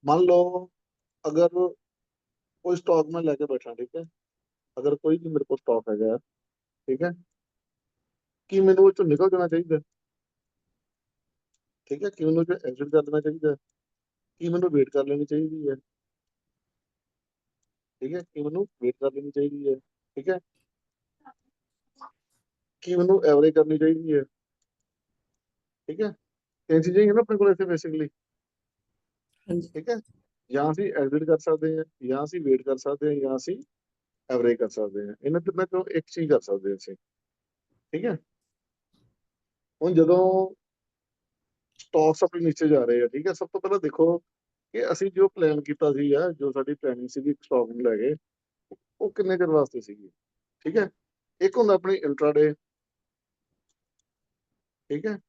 मान लो अगर कोई स्टॉक में लेके बैठा, ठीक है, अगर कोई भी मेरे को स्टॉक है, ठीक है, कि मैंने वो चो निकल जाना चाहिए, ठीक है, कि मैंने जो एग्जिट कर देना चाहिए, कि मैंने वेट कर लेनी चाहिए है, ठीक है, कि मैंने वेट कर लेनी चाहिए है, ठीक है, कि मैंने एवरेज करनी चाहिए है, ठीक है, तीन चीजें ही है ना अपने को ऐसे बेसिकली, हाँ जी। ठीक है। ਜਾਂ ਅਸੀਂ ਐਗਜ਼ਿਟ ਕਰ ਸਕਦੇ ਹਾਂ, ਜਾਂ ਅਸੀਂ ਵੇਟ ਕਰ ਸਕਦੇ ਹਾਂ, ਜਾਂ ਅਸੀਂ ਐਵਰੇਜ ਕਰ ਸਕਦੇ ਹਾਂ, ਇਹਨਾਂ ਤਿੰਨਾਂ ਚੋਂ ਇੱਕ ਚੀਜ਼ ਕਰ ਸਕਦੇ ਹਾਂ ਅਸੀਂ, ਠੀਕ ਹੈ। ਹੁਣ ਜਦੋਂ ਸਟਾਕਸ ਆਪਣੇ ਨੀਚੇ ਜਾ ਰਹੇ ਆ, ਠੀਕ ਹੈ, ਸਭ ਤੋਂ ਪਹਿਲਾਂ ਦੇਖੋ ਕਿ ਅਸੀਂ ਜੋ ਪਲਾਨ ਕੀਤਾ ਸੀ, ਜੋ ਸਾਡੀ ਪਲੈਨਿੰਗ ਸੀਗੀ ਸਟਾਕ ਨੂੰ ਲੈ ਕੇ, ਉਹ ਕਿੰਨੇ ਚਿਰ ਵਾਸਤੇ ਸੀਗੀ, ਠੀਕ ਹੈ। ਇੱਕ ਹੁੰਦਾ ਆਪਣੀ ਇੰਟਰਾਡੇ, ਠੀਕ ਹੈ,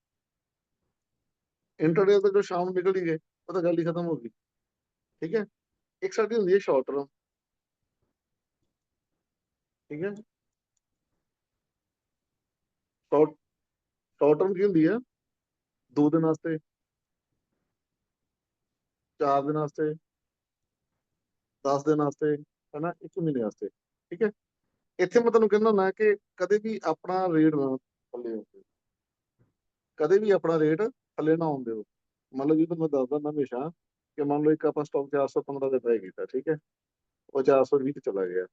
ਇੰਟਰਾਡੇ ਤਾਂ ਜੋ ਸ਼ਾਮ ਨੂੰ ਨਿਕਲ ਹੀ ਗਏ, ਉਹ ਤਾਂ ਗੱਲ ਹੀ ਖਤਮ ਹੋ ਗਈ, ਠੀਕ ਹੈ। ਇੱਕ ਸਾਡੀ ਹੁੰਦੀ ਹੈ ਸ਼ਾਰਟ ਟਰਮ, ਠੀਕ ਹੈ। ਸ਼ਾਰਟ ਸ਼ਾਰਟ ਟਰਮ ਕੀ ਹੁੰਦੀ ਹੈ? 2 ਦਿਨ ਵਾਸਤੇ, 4 ਦਿਨ ਵਾਸਤੇ, 10 ਦਿਨ ਵਾਸਤੇ, ਹਨਾ, 1 ਮਹੀਨੇ ਵਾਸਤੇ, ਠੀਕ ਹੈ। ਇੱਥੇ ਮੈਂ ਤੁਹਾਨੂੰ ਕਹਿੰਦਾ ਹੁੰਦਾ ਕਿ ਕਦੇ ਵੀ ਆਪਣਾ ਰੇਟ ਨਾ ਥੱਲੇ ਆਉਂਦੇ, ਕਦੇ ਵੀ ਆਪਣਾ ਰੇਟ ਥੱਲੇ ਨਾ ਆਉਂਦੇ ਹੋ। ਮੰਨ ਲਓ ਜੀ ਤੁਹਾਨੂੰ ਮੈਂ ਦੱਸਦਾ ਹਮੇਸ਼ਾ ਕਿ ਮੰਨ ਲਓ ਇੱਕ ਆਪਾਂ ਸਟਾਕ 415 ਦੇ ਬਾਈ ਕੀਤਾ, ਠੀਕ ਹੈ, ਉਹ 420 ਤੇ ਚਲਾ ਗਿਆ,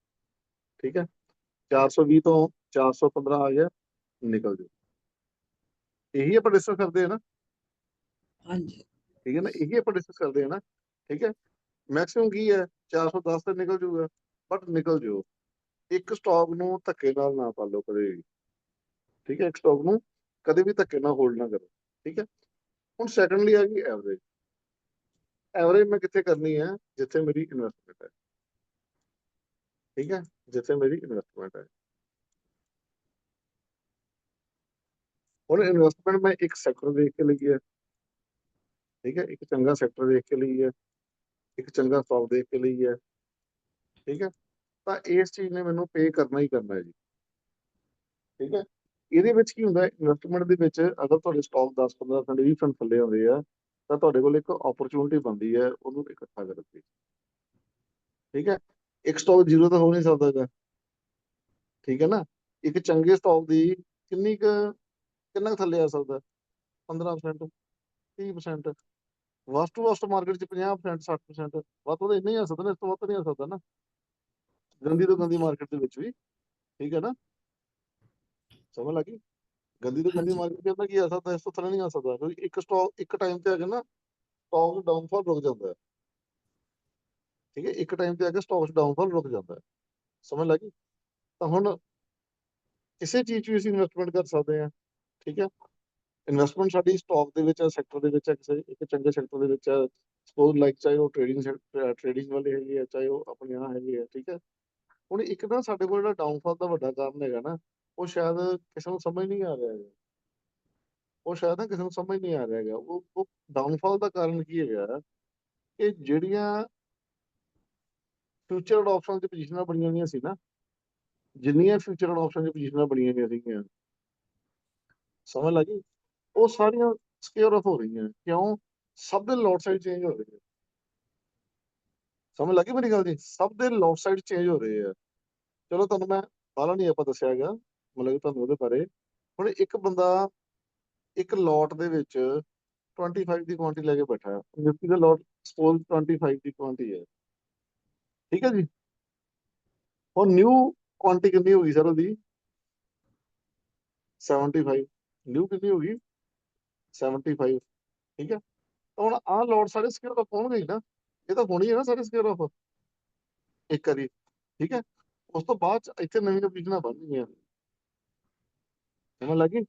ਠੀਕ ਹੈ, 420 ਤੋਂ 415 ਆ ਗਿਆ, ਨਿਕਲ ਜਾਓ। ਇਹੀ ਆਪਾਂ ਡਿਸਕਸ ਕਰਦੇ ਆ ਨਾ, हाँ जी। ਠੀਕ ਹੈ ਨਾ, ਇਹੀ ਆਪਾਂ ਡਿਸਕਸ ਕਰਦੇ ਆ ਨਾ, ਠੀਕ ਹੈ। ਮੈਕਸਿਮਮ ਕੀ ਹੈ, 410 ਤੇ ਨਿਕਲ ਜਾਊਗਾ, ਬਟ ਨਿਕਲ ਜਾਓ। ਇੱਕ ਸਟਾਕ ਨੂੰ ਧੱਕੇ ਨਾਲ ਨਾ ਪਾਲੋ ਕਦੇ ਵੀ, ਠੀਕ ਹੈ, ਇੱਕ ਸਟਾਕ ਨੂੰ ਕਦੇ ਵੀ ਧੱਕੇ ਨਾਲ ਹੋਲਡ ਨਾ ਕਰੋ, ਠੀਕ ਹੈ। ਹੁਣ ਸੈਕੰਡਲੀ ਆ ਗਈ ਐਵਰੇਜ। ਐਵਰੇਜ ਮੈਂ ਕਿੱਥੇ ਕਰਨੀ ਹੈ? ਜਿੱਥੇ ਮੇਰੀ ਇਨਵੈਸਟਮੈਂਟ ਹੈ, ਠੀਕ ਹੈ, ਜਿੱਥੇ ਮੇਰੀ ਇਨਵੈਸਟਮੈਂਟ ਹੈ। ਹੁਣ ਇਨਵੈਸਟਮੈਂਟ ਮੈਂ ਇੱਕ ਸੈਕਟਰ ਦੇਖ ਕੇ ਲਈ ਹੈ, ਠੀਕ ਹੈ, ਇੱਕ ਚੰਗਾ ਸੈਕਟਰ ਦੇਖ ਕੇ ਲਈ ਹੈ, ਇੱਕ ਚੰਗਾ ਸਟਾਕ ਦੇਖ ਕੇ ਲਈ ਹੈ, ਠੀਕ ਹੈ। ਤਾਂ ਇਸ ਚੀਜ਼ ਨੇ ਮੈਨੂੰ ਪੇ ਕਰਨਾ ਹੀ ਕਰਨਾ ਹੈ ਜੀ, ਠੀਕ ਹੈ। ਇਹਦੇ ਵਿੱਚ ਕੀ ਹੁੰਦਾ, ਇਨਵੈਸਟਮੈਂਟ ਦੇ ਵਿੱਚ ਅਗਰ ਤੁਹਾਡੇ ਸਟਾਕ 10-15% 20% ਥੱਲੇ ਆਉਂਦੇ ਆ, ਤਾਂ ਤੁਹਾਡੇ ਕੋਲ ਇੱਕ ਓਪਰਚੁਨਿਟੀ ਬਣਦੀ ਹੈ ਉਹਨੂੰ ਇਕੱਠਾ ਕਰਨ ਦੀ, ਠੀਕ ਹੈ। ਇੱਕ ਸਟਾਕ ਜ਼ੀਰੋ ਤਾਂ ਹੋ ਨਹੀਂ ਸਕਦਾ ਗਾ, ਠੀਕ ਹੈ ਨਾ। ਇੱਕ ਚੰਗੇ ਸਟਾਕ ਦੀ ਕਿੰਨਾ ਕੁ ਥੱਲੇ ਆ ਸਕਦਾ? 15%, 30%, ਵਸਟ ਟੂ ਵਸਟ ਮਾਰਕੀਟ ਚ 50%, 60%, ਵੱਧ ਤੋਂ ਵੱਧ ਇੰਨਾ ਹੀ ਆ ਸਕਦਾ ਨਾ, ਇਸ ਤੋਂ ਵੱਧ ਤਾਂ ਨਹੀਂ ਆ ਸਕਦਾ ਨਾ, ਗੰਦੀ ਤੋਂ ਗੰਦੀ ਮਾਰਕੀਟ ਦੇ ਵਿੱਚ ਵੀ, ਠੀਕ ਹੈ ਨਾ, ਸਮਝ ਲੱਗੀ। ਗੰਦੀ ਤੋਂ हाँ ਗੰਦੀ जी। ਮਾਰਕੀਟ ਚ ਕੀ ਆ ਸਕਦਾ, ਇਸ ਤੋਂ ਥੱਲੇ ਨਹੀਂ ਆ ਸਕਦਾ, ਕਿਉਂਕਿ ਇੱਕ ਸਟਾਕ ਇੱਕ ਟਾਈਮ ਤੇ ਆ ਕੇ ਨਾ ਸਟਾਕ ਡਾਊਨਫਾਲ ਰੁਕ ਜਾਂਦਾ ਹੈ, ਠੀਕ ਹੈ, ਇੱਕ ਟਾਈਮ ਤੇ ਆ ਕੇ ਸਟਾਕ ਡਾਊਨਫਾਲ ਰੁਕ ਜਾਂਦਾ ਹੈ, ਸਮਝ ਲੱਗੀ। ਤਾਂ ਹੁਣ ਕਿਸੇ ਚੀਜ਼ 'ਚ ਵੀ ਅਸੀਂ ਇਨਵੈਸਟਮੈਂਟ ਕਰ ਸਕਦੇ ਹਾਂ, ਠੀਕ ਹੈ। ਇਨਵੈਸਟਮੈਂਟ ਸਾਡੀ ਸਟਾਕ ਦੇ ਵਿੱਚ ਹੈ, ਸੈਕਟਰ ਦੇ ਵਿੱਚ ਹੈ, ਕਿਸੇ ਇੱਕ ਚੰਗੇ ਸੈਕਟਰ ਦੇ ਵਿੱਚ ਹੈ, ਸਪੋਜ਼ ਲਾਈਕ ਚਾਹੇ ਉਹ ਟ੍ਰੇਡਿੰਗ ਵਾਲੇ ਹੈਗੇ ਆ, ਚਾਹੇ ਉਹ ਆਪਣੇ ਆ ਹੈਗੇ ਆ, ਠੀਕ ਹੈ। ਹੁਣ ਇੱਕ ਨਾ ਸਾਡੇ ਕੋਲ ਜਿਹੜਾ ਡਾਊਨਫਾਲ ਦਾ ਵੱਡਾ ਕਾਰਨ ਹੈਗਾ ਨਾ, ਉਹ ਸ਼ਾਇਦ ਕਿਸੇ ਨੂੰ ਸਮਝ ਨਹੀਂ ਆ ਰਿਹਾ ਹੈਗਾ, ਉਹ ਸ਼ਾਇਦ ਨਾ ਕਿਸੇ ਨੂੰ ਸਮਝ ਨਹੀਂ ਆ ਰਿਹਾ ਹੈਗਾ, ਉਹ ਡਾਊਨਫਾਲ ਦਾ ਕਾਰਨ ਕੀ ਹੈਗਾ ਕਿ ਜਿਹੜੀਆਂ ਫਿਊਚਰ ਆਪਸ਼ਨ ਦੀ ਪੋਜੀਸ਼ਨਾਂ ਬਣੀਆਂ ਹੋਈਆਂ ਸੀ ਨਾ, ਜਿੰਨੀਆਂ ਫਿਊਚਰ ਆਪਸ਼ਨ ਦੀ ਪੋਜੀਸ਼ਨਾਂ ਬਣੀਆਂ ਹੋਈਆਂ ਸੀਗੀਆਂ, ਸਮਝ ਲੱਗੀ, ਉਹ ਸਾਰੀਆਂ ਸਕੇਅਰ ਆਫ ਹੋ ਰਹੀਆਂ, ਕਿਉਂ? ਸਭ ਦੇ ਲੋਟ ਸਾਈਡ ਚੇਂਜ ਹੋ ਰਹੇ ਆ, ਸਮਝ ਲੱਗੀ ਮੇਰੀ ਗੱਲ ਜੀ, ਸਭ ਦੇ ਲੋਟ ਸਾਈਡ ਚੇਂਜ ਹੋ ਰਹੇ ਆ। ਚਲੋ ਤੁਹਾਨੂੰ ਮੈਂ ਬਾਹਲਾ ਨਹੀਂ ਆਪਾਂ ਦੱਸਿਆ ਹੈਗਾ, ਮਤਲਬ ਕਿ ਤੁਹਾਨੂੰ ਉਹਦੇ ਬਾਰੇ। ਹੁਣ ਇੱਕ ਬੰਦਾ ਇੱਕ ਲੋਟ ਦੇ ਵਿੱਚ 25 ਦੀ ਕੁਆਂਟੀ ਲੈ ਕੇ ਬੈਠਾ ਹੈ, ਨਿਫਟੀ ਦਾ ਲੋਟ ਸਪੋਜ਼ 25 ਦੀ ਕੁਆਂਟੀ ਹੈ, ਠੀਕ ਹੈ ਜੀ। ਹੁਣ ਨਿਊ ਕੁਆਂਟੀ ਕਿੰਨੀ ਹੋ ਗਈ ਸਰ ਉਹਦੀ? 75। ਨਿਊ ਕਿੰਨੀ ਹੋ ਗਈ? 75, ਠੀਕ ਹੈ। ਤਾਂ ਹੁਣ ਆਹ ਲੋਟ ਸਾਰੇ ਸਕੇਅਰ ਆਫ ਹੋਣਗੇ ਹੀ ਨਾ, ਇਹ ਤਾਂ ਹੋਣੀ ਹੈ ਨਾ ਸਾਰੇ ਸਕੇਅਰ ਆਫ ਇੱਕ ਵਾਰੀ, ਠੀਕ ਹੈ। ਉਸ ਤੋਂ ਬਾਅਦ 'ਚ ਇੱਥੇ ਨਵੀਆਂ ਪੋਜੀਸ਼ਨਾਂ ਬਣਨਗੀਆਂ, ਸਮਝ ਲੱਗੀ।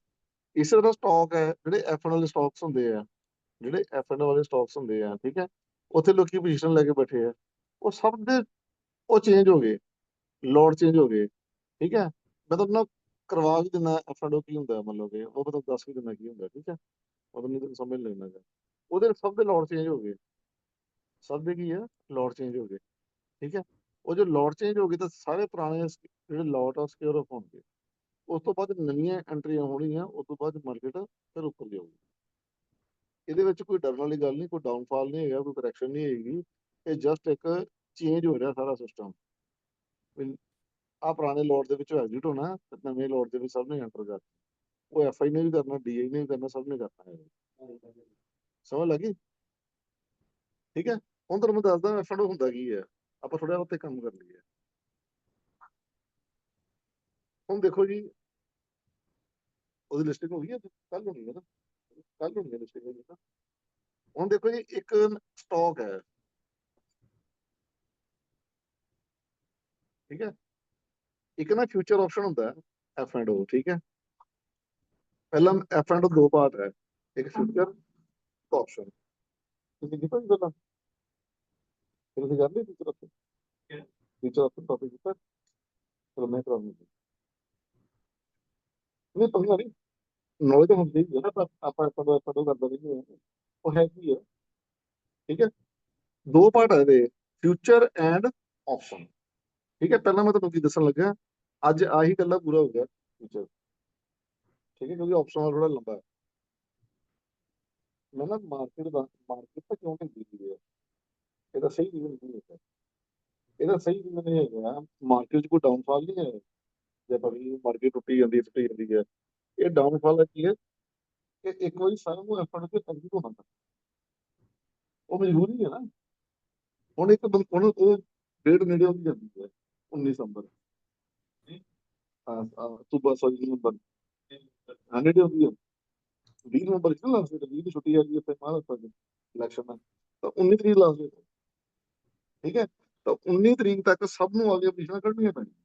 ਇਸੇ ਤਰ੍ਹਾਂ ਸਟਾਕ ਹੈ, ਜਿਹੜੇ ਐਫ ਐਨ ਵਾਲੇ ਸਟਾਕਸ ਹੁੰਦੇ ਆ, ਜਿਹੜੇ ਐਫ ਐਨ ਵਾਲੇ ਸਟਾਕਸ ਹੁੰਦੇ ਆ, ਠੀਕ ਹੈ, ਉੱਥੇ ਲੋਕੀ ਪੋਜੀਸ਼ਨ ਲੈ ਕੇ ਬੈਠੇ ਆ, ਉਹ ਸਭ ਦੇ ਉਹ ਚੇਂਜ ਹੋ ਗਏ, ਲੋਟ ਚੇਂਜ ਹੋ ਗਏ, ਠੀਕ ਹੈ। ਮੈਂ ਤੁਹਾਨੂੰ ਨਾ ਕਰਵਾ ਵੀ ਦਿੰਦਾ ਐਫ ਐਂਡ ਓ ਕੀ ਹੁੰਦਾ, ਮਤਲਬ ਕਿ ਉਹ ਮੈਂ ਤੁਹਾਨੂੰ ਦੱਸ ਵੀ ਦਿੰਦਾ ਕੀ ਹੁੰਦਾ, ਠੀਕ ਹੈ, ਉਹਨੂੰ ਨਹੀਂ ਤੁਹਾਨੂੰ ਸਮਝ ਲੈਣਾ ਗਾ। ਉਹਦੇ ਸਭ ਦੇ ਲੋਟ ਚੇਂਜ ਹੋ ਗਏ, ਸਭ ਦੇ ਕੀ ਹੈ, ਲੋਟ ਚੇਂਜ ਹੋ ਗਏ, ਠੀਕ ਹੈ। ਉਹ ਜੋ ਲੋਟ ਚੇਂਜ ਹੋ ਗਏ ਤਾਂ ਸਾਰੇ ਪੁਰਾਣੇ ਜਿਹੜੇ ਲੋਟ ਆ ਸਕੇਅਰ ਆਫ ਹੋਣਗੇ, ਉਸ ਤੋਂ ਬਾਅਦ ਨਵੀਆਂ ਐਂਟਰੀਆਂ ਹੋਣਗੀਆਂ, ਉਸ ਤੋਂ ਬਾਅਦ ਮਾਰਕੀਟ ਫਿਰ ਉੱਪਰ ਜਾਊਗੀ, ਇਹਦੇ ਵਿੱਚ ਕੋਈ ਡਰਨ ਵਾਲੀ ਗੱਲ ਨਹੀਂ, ਕੋਈ ਡਾਊਨਫਾਲ ਨਹੀਂ ਹੈਗਾ, ਕੋਈ ਕਰੈਕਸ਼ਨ ਨਹੀਂ ਹੈਗੀ। ਇਹ ਜਸਟ ਇੱਕ ਚੇਂਜ ਹੋ ਰਿਹਾ ਸਾਰਾ ਸਿਸਟਮ। ਆ ਪੁਰਾਣੇ ਲੋਟ ਦੇ ਵਿੱਚੋਂ ਐਗਜ਼ਿਟ ਹੋਣਾ ਤੇ ਨਵੇਂ ਲੋਟ ਦੇ ਵਿੱਚ ਸਭ ਨੇ ਐਂਟਰ ਕਰਨਾ। ਉਹ ਐਫਆਈ ਨੇ ਵੀ ਕਰਨਾ, ਡੀਆਈ ਨੇ ਵੀ ਕਰਨਾ, ਸਭ ਨੇ ਕਰਨਾ ਹੈ। ਸਮਝ ਲੱਗੀ? ਠੀਕ ਹੈ। ਹੁਣ ਤੁਹਾਨੂੰ ਮੈਂ ਦੱਸਦਾ ਐਫਐਂਡਓ ਹੁੰਦਾ ਕੀ ਹੈ, ਆਪਾਂ ਥੋੜਾ ਉੱਤੇ ਕੰਮ ਕਰ ਲਈਏ। ਹੁਣ ਦੇਖੋ ਜੀ, ਉਹਦੀ ਲਿਸਟਿੰਗ ਹੋ ਗਈ ਹੈ, ਕੱਲ ਹੋਣੀ ਹੈ ਨਾ, ਕੱਲ ਹੋਣੀ ਹੈ ਲਿਸਟਿੰਗ ਹੋਈ ਨਾ। ਹੁਣ ਦੇਖੋ ਜੀ, ਇੱਕ ਸਟਾਕ ਹੈ, ਠੀਕ ਹੈ। ਇੱਕ ਨਾ ਫਿਊਚਰ ਆਪਸ਼ਨ ਹੁੰਦਾ ਹੈ ਐਫ ਐਂਡ ਓ, ਠੀਕ ਹੈ। ਪਹਿਲਾਂ ਐਫ ਐਂਡ ਓ ਦੋ ਪਾਰਟ ਹੈ, ਇੱਕ ਫਿਊਚਰ ਆਪਸ਼ਨ। ਤੁਸੀਂ ਕੀਤਾ ਜੀ ਪਹਿਲਾਂ, ਤੁਸੀਂ ਕਰ ਲਈ future option? Future option topic ਕੀਤਾ? ਚਲੋ ਮੈਂ ਕਰਾਉਂਗਾ। ਨਹੀਂ ਪੰਗਾ ਨਹੀਂ, ਨੌਲੇਜ ਤਾਂ ਹੁੰਦੀ ਹੀ ਹੈ ਨਾ, ਪਰ ਆਪਾਂ ਕਦੋਂ ਕਰਦਾ ਨਹੀਂ ਹੈ। ਉਹ ਹੈ ਕੀ ਹੈ, ਠੀਕ ਹੈ। ਦੋ ਪਾਰਟ ਹੈ ਇਹਦੇ, ਫਿਊਚਰ ਐਂਡ ਆਪਸ਼ਨ, ਠੀਕ ਹੈ। ਪਹਿਲਾਂ ਮੈਂ ਤੁਹਾਨੂੰ ਕੀ ਦੱਸਣ ਲੱਗਾ, ਅੱਜ ਆਹੀ ਗੱਲਾਂ ਪੂਰਾ ਹੋ ਗਿਆ ਫਿਊਚਰ, ਠੀਕ ਹੈ, ਕਿਉਂਕਿ ਆਪਸ਼ਨ ਥੋੜਾ ਲੰਬਾ ਹੈ। ਮੈਂ ਨਾ ਮਾਰਕੀਟ ਤਾਂ ਕਿਉਂ ਢਿੱਲੀ ਹੋਈ ਹੈ, ਇਹਦਾ ਸਹੀ ਰੀਜ਼ਨ ਕੀ ਹੈ? ਇਹਦਾ ਸਹੀ ਰੀਜ਼ਨ ਇਹ ਹੈਗਾ, ਮਾਰਕੀਟ 'ਚ ਕੋਈ ਡਾਊਨਫਾਲ ਨਹੀਂ ਹੈ। ਜੇ ਆਪਾਂ ਵੀ ਮਾਰਕੀਟ ਟੁੱਟੀ ਜਾਂਦੀ ਹੈ, ਇਹ ਡਾਊਨਫਾਲ ਹੈ ਕੀ ਹੈ, ਕਿ ਇੱਕ ਵਾਰੀ ਸਾਰਿਆਂ ਨੂੰ ਐਫਰਟ ਤੇ ਐਗਜ਼ਿਟ ਹੋਣਾ ਪੈਂਦਾ, ਉਹ ਮਜਬੂਰੀ ਹੈ ਨਾ। ਹੁਣ ਹੁਣ ਉਹ ਡੇਟ ਨੇੜੇ ਆਉਂਦੀ ਜਾਂਦੀ ਹੈ, 19 ਦਸੰਬਰ, ਅਕਤੂਬਰ, ਸੌਰੀ ਨਵੰਬਰ, ਹਾਂ ਨੇੜੇ ਆਉਂਦੀ ਹੈ। 20 ਨਵੰਬਰ ਚ ਨਾ ਲਾਸਟ ਡੇਟ, 20 ਦੀ ਛੁੱਟੀ ਆ ਗਈ ਉੱਥੇ ਮਹਾਰਾਸ਼ਟਰ ਚ ਇਲੈਕਸ਼ਨ ਦਾ, ਤਾਂ 19 ਤਰੀਕ ਲਾਸਟ ਡੇਟ, ਠੀਕ ਹੈ। ਤਾਂ 19 ਤਰੀਕ ਤੱਕ ਸਭ ਨੂੰ ਆਪਣੀਆਂ ਪੋਜੀਸ਼ਨਾਂ ਕੱਢਣੀਆਂ ਪੈਣੀਆਂ।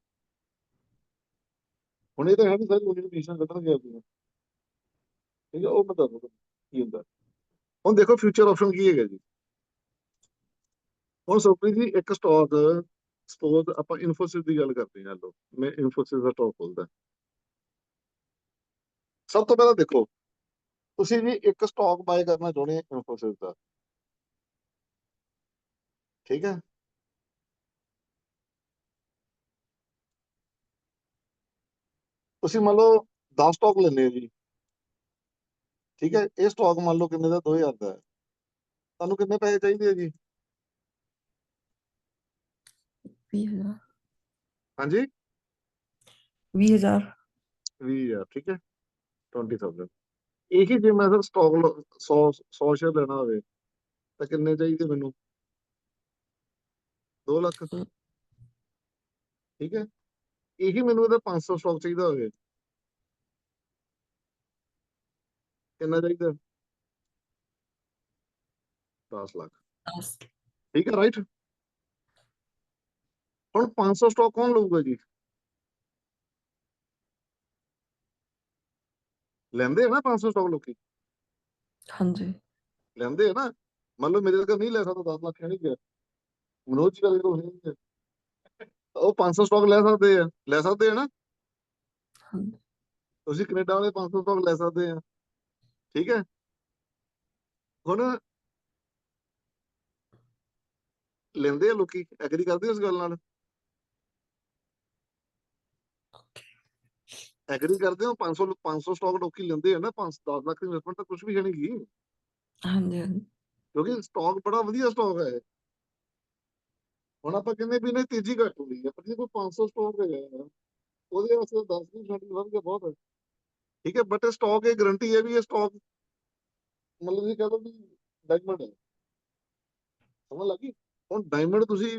ਹੁਣ ਇਹ ਤਾਂ ਹੈ ਵੀ ਸਾਰੀ 19 ਪੋਜੀਸ਼ਨਾਂ ਕੱਢਣਗੇ ਆਪਣੀਆਂ, ਠੀਕ ਹੈ। ਉਹ ਮੈਂ ਦੱਸ ਦੂੰ ਕੀ ਹੁੰਦਾ। ਹੁਣ ਦੇਖੋ ਫਿਊਚਰ ਆਪਸ਼ਨ ਕੀ ਹੈਗਾ ਜੀ। ਹੁਣ ਸੁਪਰੀ ਜੀ, ਇੱਕ ਸਟਾਕ, ਸਪੋਜ਼ ਆਪਾਂ ਇਨਫੋਸਿਸ ਦੀ ਗੱਲ ਕਰਦੇ ਹਾਂ, ਲੋ ਮੈਂ ਇਨਫੋਸਿਸ ਦਾ ਸਟਾਕ ਖੋਲਦਾ। ਸਭ ਤੋਂ ਪਹਿਲਾਂ ਦੇਖੋ, ਤੁਸੀਂ ਵੀ ਇੱਕ ਸਟਾਕ ਬਾਏ ਕਰਨਾ ਚਾਹੁੰਦੇ ਹੋ ਇਨਫੋਸਿਸ ਦਾ, ਠੀਕ ਹੈ। ਤੁਸੀਂ ਮੰਨ ਲਓ 10 ਸਟਾਕ ਲੈਣੇ ਹੋ ਜੀ, ਠੀਕ ਹੈ। ਇਹ ਸਟਾਕ ਮੰਨ ਲਓ ਕਿੰਨੇ ਦਾ, 2000 ਦਾ ਹੈ। ਤੁਹਾਨੂੰ ਕਿੰਨੇ ਪੈਸੇ ਚਾਹੀਦੇ ਆ ਜੀ? 20,000। ਹਾਂਜੀ, 20,000। 20,000, ਠੀਕ ਹੈ, 20,000। ਇਹੀ ਜੇ ਮੈਂ ਸਰ ਸਟਾਕ 100 ਸ਼ੇਅਰ ਲੈਣਾ ਹੋਵੇ ਤਾਂ ਕਿੰਨੇ ਚਾਹੀਦੇ ਮੈਨੂੰ? 2 ਲੱਖ, ਠੀਕ ਹੈ। ਇਹੀ ਮੈਨੂੰ ਇਹਦਾ 500 ਸਟਾਕ ਚਾਹੀਦਾ ਹੋਵੇ, ਕਿੰਨਾ ਚਾਹੀਦਾ? 10 ਲੱਖ, 10। ਠੀਕ ਹੈ, ਰਾਈਟ। ਹੁਣ 500 ਸਟਾਕ ਕੌਣ ਲਊਗਾ ਜੀ? ਲੈਂਦੇ ਆ ਨਾ 500 ਸਟਾਕ ਲੋਕੀ, ਹਾਂਜੀ। ਲੈਂਦੇ ਆ ਨਾ। ਮੰਨ ਲਓ ਮੇਰੇ ਕੋਲ ਨਹੀਂ ਲੈ ਸਕਦਾ, 10 ਲੱਖ ਹੈ ਨਹੀਂ ਗਿਆ, ਮਨੋਜ ਜੀ ਗੱਲ ਕਰੋ, ਨਹੀਂ ਉਹ 500 ਸਟਾਕ ਲੈ ਸਕਦੇ ਆ ਨਾ। ਹਾਂਜੀ। ਤੁਸੀਂ ਕੈਨੇਡਾ ਵਾਲੇ 500 ਸਟਾਕ ਲੈ ਸਕਦੇ ਆ, ਠੀਕ ਹੈ। ਹੁਣ ਲੈਂਦੇ ਆ ਲੋਕੀ, ਐਗਰੀ ਕਰਦੇ ਆ ਇਸ ਗੱਲ ਨਾਲ? ਐਗਰੀ ਕਰਦੇ ਹੋ? 500 ਸਟਾਕ ਲੋਕੀ ਲੈਂਦੇ ਆ ਨਾ, 10 ਲੱਖ ਦੀ ਇਨਵੈਸਟਮੈਂਟ ਤਾਂ ਕੁਝ ਵੀ ਹੈ ਨਹੀਂ ਗੀ, ਹਾਂਜੀ। ਹਾਂਜੀ। ਕਿਉਂਕਿ ਸਟਾਕ ਬੜਾ ਵਧੀਆ ਸਟਾਕ ਹੈ। ਹੁਣ ਆਪਾਂ ਕਹਿੰਦੇ ਵੀ ਨਹੀਂ ਤੇਜ਼ੀ ਘੱਟ ਹੁੰਦੀ ਹੈ, ਪਰ ਜੇ ਕੋਈ 500 ਸਟਾਕ ਹੈਗਾ ਹੈ, ਉਹਦੇ ਵਾਸਤੇ 10% ਵੱਧ ਕੇ ਬਹੁਤ ਹੈ, ਠੀਕ ਹੈ। ਬਟ ਸਟਾਕ ਇਹ ਗਰੰਟੀ ਹੈ ਵੀ ਇਹ ਸਟਾਕ, ਮਤਲਬ ਤੁਸੀਂ ਕਹ ਲਓ ਵੀ ਡਾਇਮੰਡ ਹੈ, ਸਮਝ ਲੱਗੀ? ਹੁਣ ਡਾਇਮੰਡ ਤੁਸੀਂ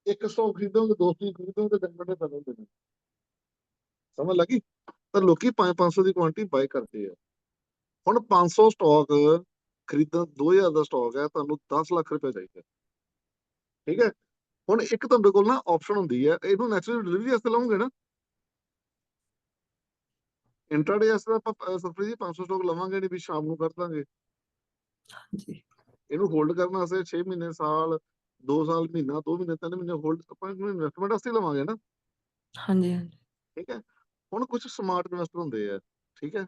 ਇੱਕ ਸਟਾਕ ਖਰੀਦੋਗੇ, 2 ਸਟਾਕ ਖਰੀਦੋਗੇ, ਡਾਇਮੰਡ ਦੇ ਪੈਸੇ ਹੁੰਦੇ ਨੇ, ਸਮਝ ਲੱਗੀ? ਤਾਂ ਲੋਕੀ 500 ਦੀ ਕੁਆਂਟੀਟੀ ਬਾਈ ਕਰਦੇ ਆ। ਹੁਣ 500 ਸਟਾਕ ਖਰੀਦਣ, 2000 ਦਾ ਸਟਾਕ ਹੈ, ਤੁਹਾਨੂੰ 10 ਲੱਖ ਰੁਪਏ ਚਾਹੀਦਾ, ਠੀਕ ਹੈ। ਹੁਣ ਇੱਕ ਤੁਹਾਡੇ ਕੋਲ ਨਾ ਆਪਸ਼ਨ ਹੁੰਦੀ ਹੈ, ਇਹਨੂੰ ਨੈਚੁਰਲ ਡਿਲੀਵਰੀ ਵਾਸਤੇ ਲਾਉਂਗੇ ਨਾ, ਇੰਟਰਾਡੇ ਵਾਸਤੇ ਆਪਾਂ ਸਰਪ੍ਰਾਈਜ਼ 500 ਸਟਾਕ ਲਵਾਂਗੇ ਨਹੀਂ ਵੀ ਸ਼ਾਮ ਨੂੰ ਕਰ ਦਾਂਗੇ। ਹਾਂਜੀ। ਇਹਨੂੰ ਹੋਲਡ ਕਰਨ ਵਾਸਤੇ 6 ਮਹੀਨੇ, ਸਾਲ, 2 ਸਾਲ, ਮਹੀਨਾ, 2 ਮਹੀਨੇ, 3 ਮਹੀਨੇ ਹੋਲਡ ਆਪਾਂ ਇਹਨੂੰ ਇਨਵੈਸਟਮੈਂਟ ਵਾਸਤੇ ਲਵਾਂਗੇ ਨਾ, ਹਾਂਜੀ। ਹਾਂਜੀ। ਠੀਕ ਹੈ। ਹੁਣ ਕੁਝ ਸਮਾਰਟ ਇਨਵੈਸਟਰ ਹੁੰਦੇ ਆ, ਠੀਕ ਹੈ,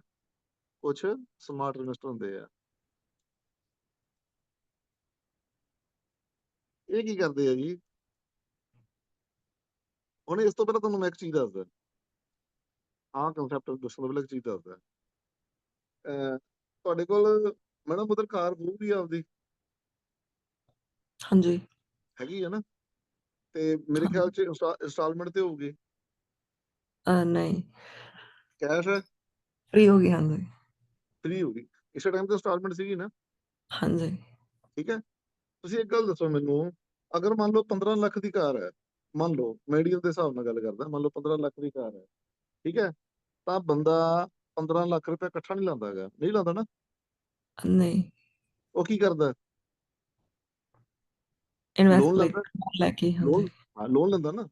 ਕੁਝ ਸਮਾਰਟ ਇਨਵੈਸਟਰ ਹੁੰਦੇ ਆ। ਇਹ ਕੀ ਕਰਦੇ ਆ ਜੀ? ਹੁਣ ਇਸ ਤੋਂ ਪਹਿਲਾਂ ਤੁਹਾਨੂੰ ਮੈਂ ਇੱਕ ਚੀਜ਼ ਦੱਸਦਾ, ਆਹ ਕਨਸੈਪਟ ਦੱਸਣ ਤੋਂ ਪਹਿਲਾਂ ਇੱਕ ਚੀਜ਼ ਦੱਸਦਾ। ਤੁਹਾਡੇ ਕੋਲ ਮੈਡਮ ਉਧਰ ਕਾਰ ਹੋਊਗੀ ਆਪਦੀ, ਹਾਂਜੀ। ਹੈਗੀ ਹੈ ਨਾ, ਤੇ ਮੇਰੇ ਖਿਆਲ ਹਾਂਜੀ। 'ਚ ਇੰਸਟਾਲਮੈਂਟ ਤੇ ਹੋਊਗੀ, ਨਹੀਂ, ਕੈਸ਼ ਹੈ, ਫ੍ਰੀ ਹੋ ਗਈ, ਹਾਂਜੀ। ਫ੍ਰੀ ਹੋਊਗੀ। ਕਿਸੇ ਟਾਈਮ ਤੇ ਇੰਸਟਾਲਮੈਂਟ ਸੀਗੀ ਨਾ, ਹਾਂਜੀ। ਠੀਕ ਹੈ। ਤੁਸੀਂ ਇੱਕ ਗੱਲ ਦੱਸੋ ਮੈਨੂੰ, ਅਗਰ ਮੰਨ ਲਓ 15 ਲੱਖ ਦੀ ਕਾਰ ਹੈ, ਮੰਨ ਲਓ ਮੀਡੀਅਮ ਦੇ ਹਿਸਾਬ ਨਾਲ ਗੱਲ ਕਰਦਾ, ਮੰਨ ਲਓ 15 ਲੱਖ ਦੀ ਕਾਰ ਹੈ, ਠੀਕ ਹੈ, ਤਾਂ ਬੰਦਾ 15 ਲੱਖ ਰੁਪਏ ਇਕੱਠਾ ਨਹੀਂ ਲਾਉਂਦਾ ਹੈਗਾ, ਨਹੀਂ ਲਾਉਂਦਾ ਨਾ, ਨਹੀਂ, ਉਹ ਕੀ ਕਰਦਾ, ਲੋਨ ਇਨਵੈਸਟ ਲੈਂਦਾ, ਲੈ ਕੇ, ਹਾਂਜੀ। ਲੋਨ, ਹਾਂ ਲੋਨ ਲੈਂਦਾ ਨਾ,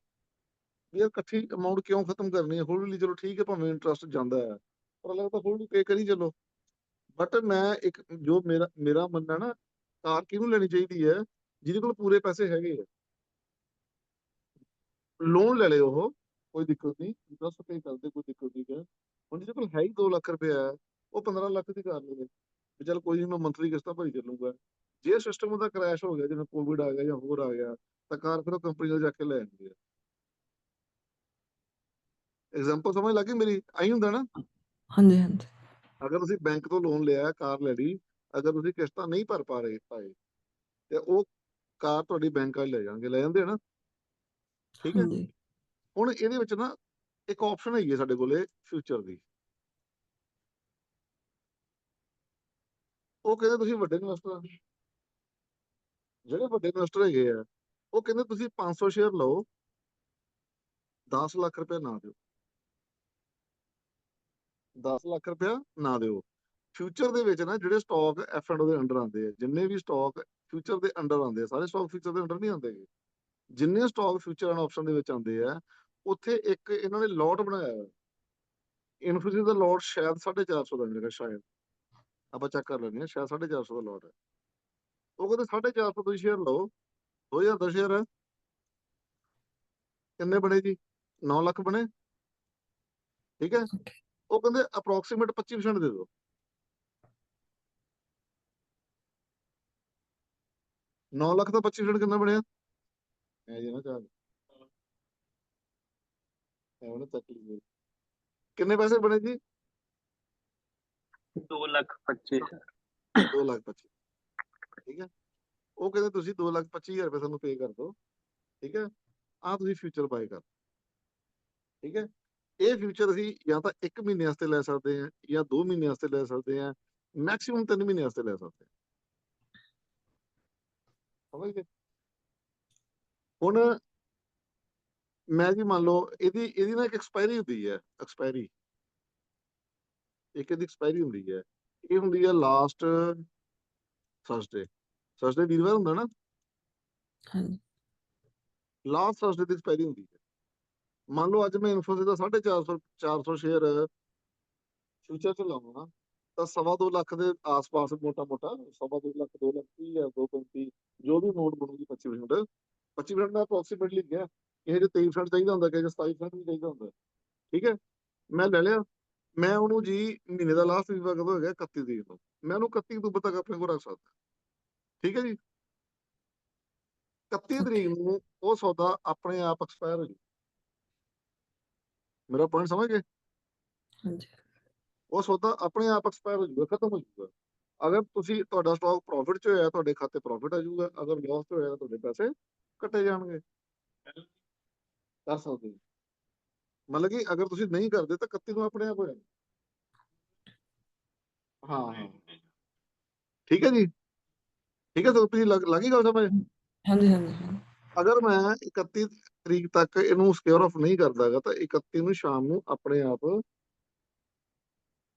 ਵੀ ਯਾਰ ਇਕੱਠੀ ਅਮਾਊਂਟ ਕਿਉਂ ਖਤਮ ਕਰਨੀ ਹੈ, ਹੌਲੀ ਹੌਲੀ ਚਲੋ ਠੀਕ ਹੈ, ਭਾਵੇਂ ਇੰਟਰਸਟ ਜਾਂਦਾ ਹੈ, ਪਰ ਲੱਗਦਾ ਹੌਲੀ ਪੇ ਕਰੀ ਚਲੋ। ਬਟ ਮੈਂ ਇੱਕ ਜੋ ਮੇਰਾ ਮੰਨਣਾ ਨਾ, ਕਾਰ ਕਿਹਨੂੰ ਲੈਣੀ ਚਾਹੀਦੀ ਹੈ, ਜਿਹਦੇ ਕੋਲ ਪੂਰੇ ਪੈਸੇ ਹੈਗੇ ਆ, ਲੋਨ ਲੈ ਲਿਓ ਉਹ, ਕੋਈ ਦਿੱਕਤ ਨਹੀਂ, ਇੰਟਰਸਟ ਪੇ ਕਰਦੇ, ਕੋਈ ਦਿੱਕਤ ਨਹੀਂ ਹੈ। ਹੁਣ ਜਿਹਦੇ ਕੋਲ ਹੈ ਹੀ 2 ਲੱਖ ਰੁਪਇਆ ਹੈ, ਉਹ 15 ਲੱਖ ਦੀ ਕਾਰ ਲਵੇ, ਵੀ ਚੱਲ ਕੋਈ ਨਹੀਂ, ਮੈਂ ਮੰਥਲੀ ਕਿਸ਼ਤਾਂ ਭਰੀ ਚੱਲੂਗਾ। ਜੇ ਸਿਸਟਮ ਉਹਦਾ ਕ੍ਰੈਸ਼ ਹੋ ਗਿਆ, ਜਿਵੇਂ ਕੋਵਿਡ ਆ ਗਿਆ ਜਾਂ ਹੋਰ ਆ ਗਿਆ, ਤਾਂ ਕਾਰ ਫਿਰ ਉਹ ਕੰਪਨੀ ਨਾਲ ਜਾ ਕੇ ਲੈ ਜਾਂਦੀ ਹੈ। ਐਗਜ਼ਾਮਪਲ ਸਮਝ ਲੱਗੀ ਮੇਰੀ, ਆਈ ਹੁੰਦਾ ਨਾ, ਹਾਂਜੀ, ਹਾਂਜੀ। ਅਗਰ ਤੁਸੀਂ ਬੈਂਕ ਤੋਂ ਲੋਨ ਲਿਆ, ਕਾਰ ਲੈ ਲਈ, ਅਗਰ ਤੁਸੀਂ ਕਿਸ਼ਤਾਂ ਨਹੀਂ ਭਰ ਪਾਏ, ਤੇ ਉਹ ਕਾਰ ਤੁਹਾਡੀ ਬੈਂਕ ਵਾਲੇ ਲੈ ਜਾਣਗੇ, ਲੈ ਜਾਂਦੇ ਆ ਨਾ, ਠੀਕ ਹੈ। ਹਾਂਜੀ। ਹੁਣ ਇਹਦੇ ਵਿੱਚ ਨਾ ਇੱਕ ਆਪਸ਼ਨ ਹੈਗੀ ਹੈ ਸਾਡੇ ਕੋਲੇ ਫਿਊਚਰ ਦੀ, ਉਹ ਕਹਿੰਦੇ ਤੁਸੀਂ ਵੱਡੇ ਇਨਵੈਸਟਰ, ਜਿਹੜੇ ਵੱਡੇ ਇਨਵੈਸਟਰ ਹੈਗੇ ਆ, ਉਹ ਕਹਿੰਦੇ ਤੁਸੀਂ 500 ਸ਼ੇਅਰ ਲਓ, 10 ਲੱਖ ਰੁਪਏ ਨਾ ਦਿਓ, 10 ਲੱਖ ਰੁਪਇਆ ਨਾ ਦਿਓ। ਫਿਊਚਰ ਦੇ ਵਿੱਚ ਨਾ ਜਿਹੜੇ ਸਟਾਕ ਐਫ ਐਂਡ ਦੇ ਅੰਡਰ ਆਉਂਦੇ ਆ, ਜਿੰਨੇ ਵੀ ਸਟਾਕ ਫਿਊਚਰ ਦੇ ਅੰਡਰ ਆਉਂਦੇ ਆ, ਸਾਰੇ ਸਟਾਕ ਫਿਊਚਰ ਦੇ ਅੰਡਰ ਨਹੀਂ ਆਉਂਦੇ, ਜਿੰਨੇ ਸਟਾਕ ਫਿਊਚਰ ਐਂਡ ਆਪਸ਼ਨ ਦੇ ਵਿੱਚ ਆਉਂਦੇ ਆ, ਉੱਥੇ ਇੱਕ ਇਹਨਾਂ ਨੇ ਲੋਟ ਬਣਾਇਆ ਹੋਇਆ, ਇਨਫੋਸਿਸ ਦਾ ਲੋਟ ਸ਼ਾਇਦ 450 ਦਾ ਮਿਲੇਗਾ, ਸ਼ਾਇਦ ਆਪਾਂ ਚੈੱਕ ਕਰ ਲੈਂਦੇ ਹਾਂ, ਸ਼ਾਇਦ 450 ਦਾ ਲੋਟ ਹੈ। ਉਹ ਕਹਿੰਦੇ 450 ਤੁਸੀਂ ਸ਼ੇਅਰ ਲਓ, 2000 ਦਾ ਸ਼ੇਅਰ ਹੈ, ਕਿੰਨੇ ਬਣੇ ਜੀ, 9 ਲੱਖ ਬਣੇ, ਠੀਕ ਹੈ। ਓਕੇ। ਉਹ ਕਹਿੰਦੇ ਅਪਰੋਕਸੀਮੇਟ 25% ਦੇ ਦਿਓ, 9 ਲੱਖ ਦਾ 25% ਕਿੰਨਾ ਬਣਿਆ, ਐ ਜੀ ਨਾ ਚਾਹ ਐਵੇਂ ਨਾ ਚੱਕ ਲਈ, ਕਿੰਨੇ ਪੈਸੇ ਬਣੇ ਜੀ, 2,25,000 2 ਲੱਖ 25, ਠੀਕ ਹੈ। ਉਹ ਕਹਿੰਦੇ ਤੁਸੀਂ 2,25,000 ਰੁਪਏ ਸਾਨੂੰ ਪੇ ਕਰ ਦਿਓ, ਠੀਕ ਹੈ, ਆਹ ਤੁਸੀਂ ਫਿਊਚਰ ਬਾਏ ਕਰ, ਠੀਕ ਹੈ। ਇਹ ਫਿਊਚਰ ਅਸੀਂ ਜਾਂ ਤਾਂ 1 ਮਹੀਨੇ ਵਾਸਤੇ ਲੈ ਸਕਦੇ ਹਾਂ, ਜਾਂ 2 ਮਹੀਨੇ ਵਾਸਤੇ ਲੈ ਸਕਦੇ ਹਾਂ, ਮੈਕਸਿਮਮ 3 ਮਹੀਨੇ ਵਾਸਤੇ ਲੈ ਸਕਦੇ ਹਾਂ, ਸਮਝ ਗਏ। ਹੁਣ ਮੈਂ ਜੀ ਮੰਨ ਲਓ ਇਹਦੀ ਨਾ ਇੱਕ ਐਕਸਪਾਇਰੀ ਹੁੰਦੀ ਹੈ, ਐਕਸਪਾਇਰੀ, ਇੱਕ ਇਹਦੀ ਐਕਸਪਾਇਰੀ ਹੁੰਦੀ ਹੈ, ਇਹ ਹੁੰਦੀ ਹੈ ਲਾਸਟ ਥਰਸਡੇ, ਥਰਸਡੇ ਵੀਰਵਾਰ ਹੁੰਦਾ ਨਾ, ਹਾਂਜੀ। ਲਾਸਟ ਥਰਸਡੇ ਦੀ ਐਕਸਪਾਇਰੀ ਹੁੰਦੀ ਹੈ। ਮੰਨ ਲਓ ਅੱਜ ਮੈਂ ਇਨਫੋਸਿਸ ਦਾ 450 ਸ਼ੇਅਰ ਫਿਊਚਰ ਚ ਲਾਉਣਾ, ਤਾਂ 2.25 ਲੱਖ ਦੇ ਆਸ-ਪਾਸ, ਮੋਟਾ ਮੋਟਾ 2.25 ਲੱਖ, 2 ਲੱਖ 30,000, 235, ਜੋ ਵੀ ਨੋਟ ਬਣੂਗੀ 25%, 25% ਦਾ ਅਪਰੋਕਸੀਮੇਟਲੀ ਗਿਆ, ਕਿਸੇ ਚ 23% ਚਾਹੀਦਾ ਹੁੰਦਾ, ਕਿਸੇ ਚ 27% ਵੀ ਚਾਹੀਦਾ ਹੁੰਦਾ, ਠੀਕ ਹੈ। ਮੈਂ ਲੈ ਲਿਆ, ਮੈਂ ਉਹਨੂੰ ਜੀ ਮਹੀਨੇ ਦਾ ਲਾਸਟ ਵੀਕ ਕਦੋਂ ਹੈਗਾ, 31 ਤਰੀਕ ਨੂੰ, ਮੈਂ ਉਹਨੂੰ 31 ਅਕਤੂਬਰ ਤੱਕ ਆਪਣੇ ਕੋਲ ਰੱਖ ਸਕਦਾ, ਠੀਕ ਹੈ ਜੀ। 31 ਓਕੇ। ਤਰੀਕ ਨੂੰ ਉਹ ਸੌਦਾ ਆਪਣੇ ਆਪ ਐਕਸਪਾਇਰ ਹੋ ਜੂ, ਮੇਰਾ ਪੁਆਇੰਟ ਸਮਝ ਗਏ, ਹਾਂਜੀ। ਉਹ ਸੌਦਾ ਆਪਣੇ ਆਪ ਐਕਸਪਾਇਰ ਹੋ ਜੂਗਾ, ਖਤਮ ਹੋ ਜੂਗਾ। ਅਗਰ ਤੁਸੀਂ, ਤੁਹਾਡਾ ਸਟਾਕ ਪ੍ਰੋਫਿਟ ਚ ਹੋਇਆ, ਤੁਹਾਡੇ ਖਾਤੇ ਪ੍ਰੋਫਿਟ ਆ ਜਾਊਗਾ, ਅਗਰ ਲਾਸ ਚ ਹੋਇਆ, ਤੁਹਾਡੇ ਪੈਸੇ ਕੱਟੇ ਜਾਣਗੇ, ਕਰ ਸਕਦੇ ਹੋ। ਮਤਲਬ ਕਿ ਅਗਰ ਤੁਸੀਂ ਨਹੀਂ ਕਰਦੇ ਤਾਂ 31 ਨੂੰ ਆਪਣੇ ਆਪ ਹੋ ਜਾਣਾ, ਹਾਂ ਹਾਂ, ਠੀਕ ਹੈ ਜੀ, ਠੀਕ ਹੈ। ਤਾਂ ਤੁਸੀਂ ਲੱਗੀ ਗੱਲ ਸਮਝ, ਹਾਂਜੀ, ਹਾਂਜੀ, ਹਾਂਜੀ। ਅਗਰ ਮੈਂ 31 ਤਰੀਕ ਤੱਕ ਇਹਨੂੰ ਸਿਕਿਉਰ ਆਫ ਨਹੀਂ ਕਰਦਾਗਾ, ਤਾਂ 31 ਨੂੰ ਸ਼ਾਮ ਨੂੰ ਆਪਣੇ ਆਪ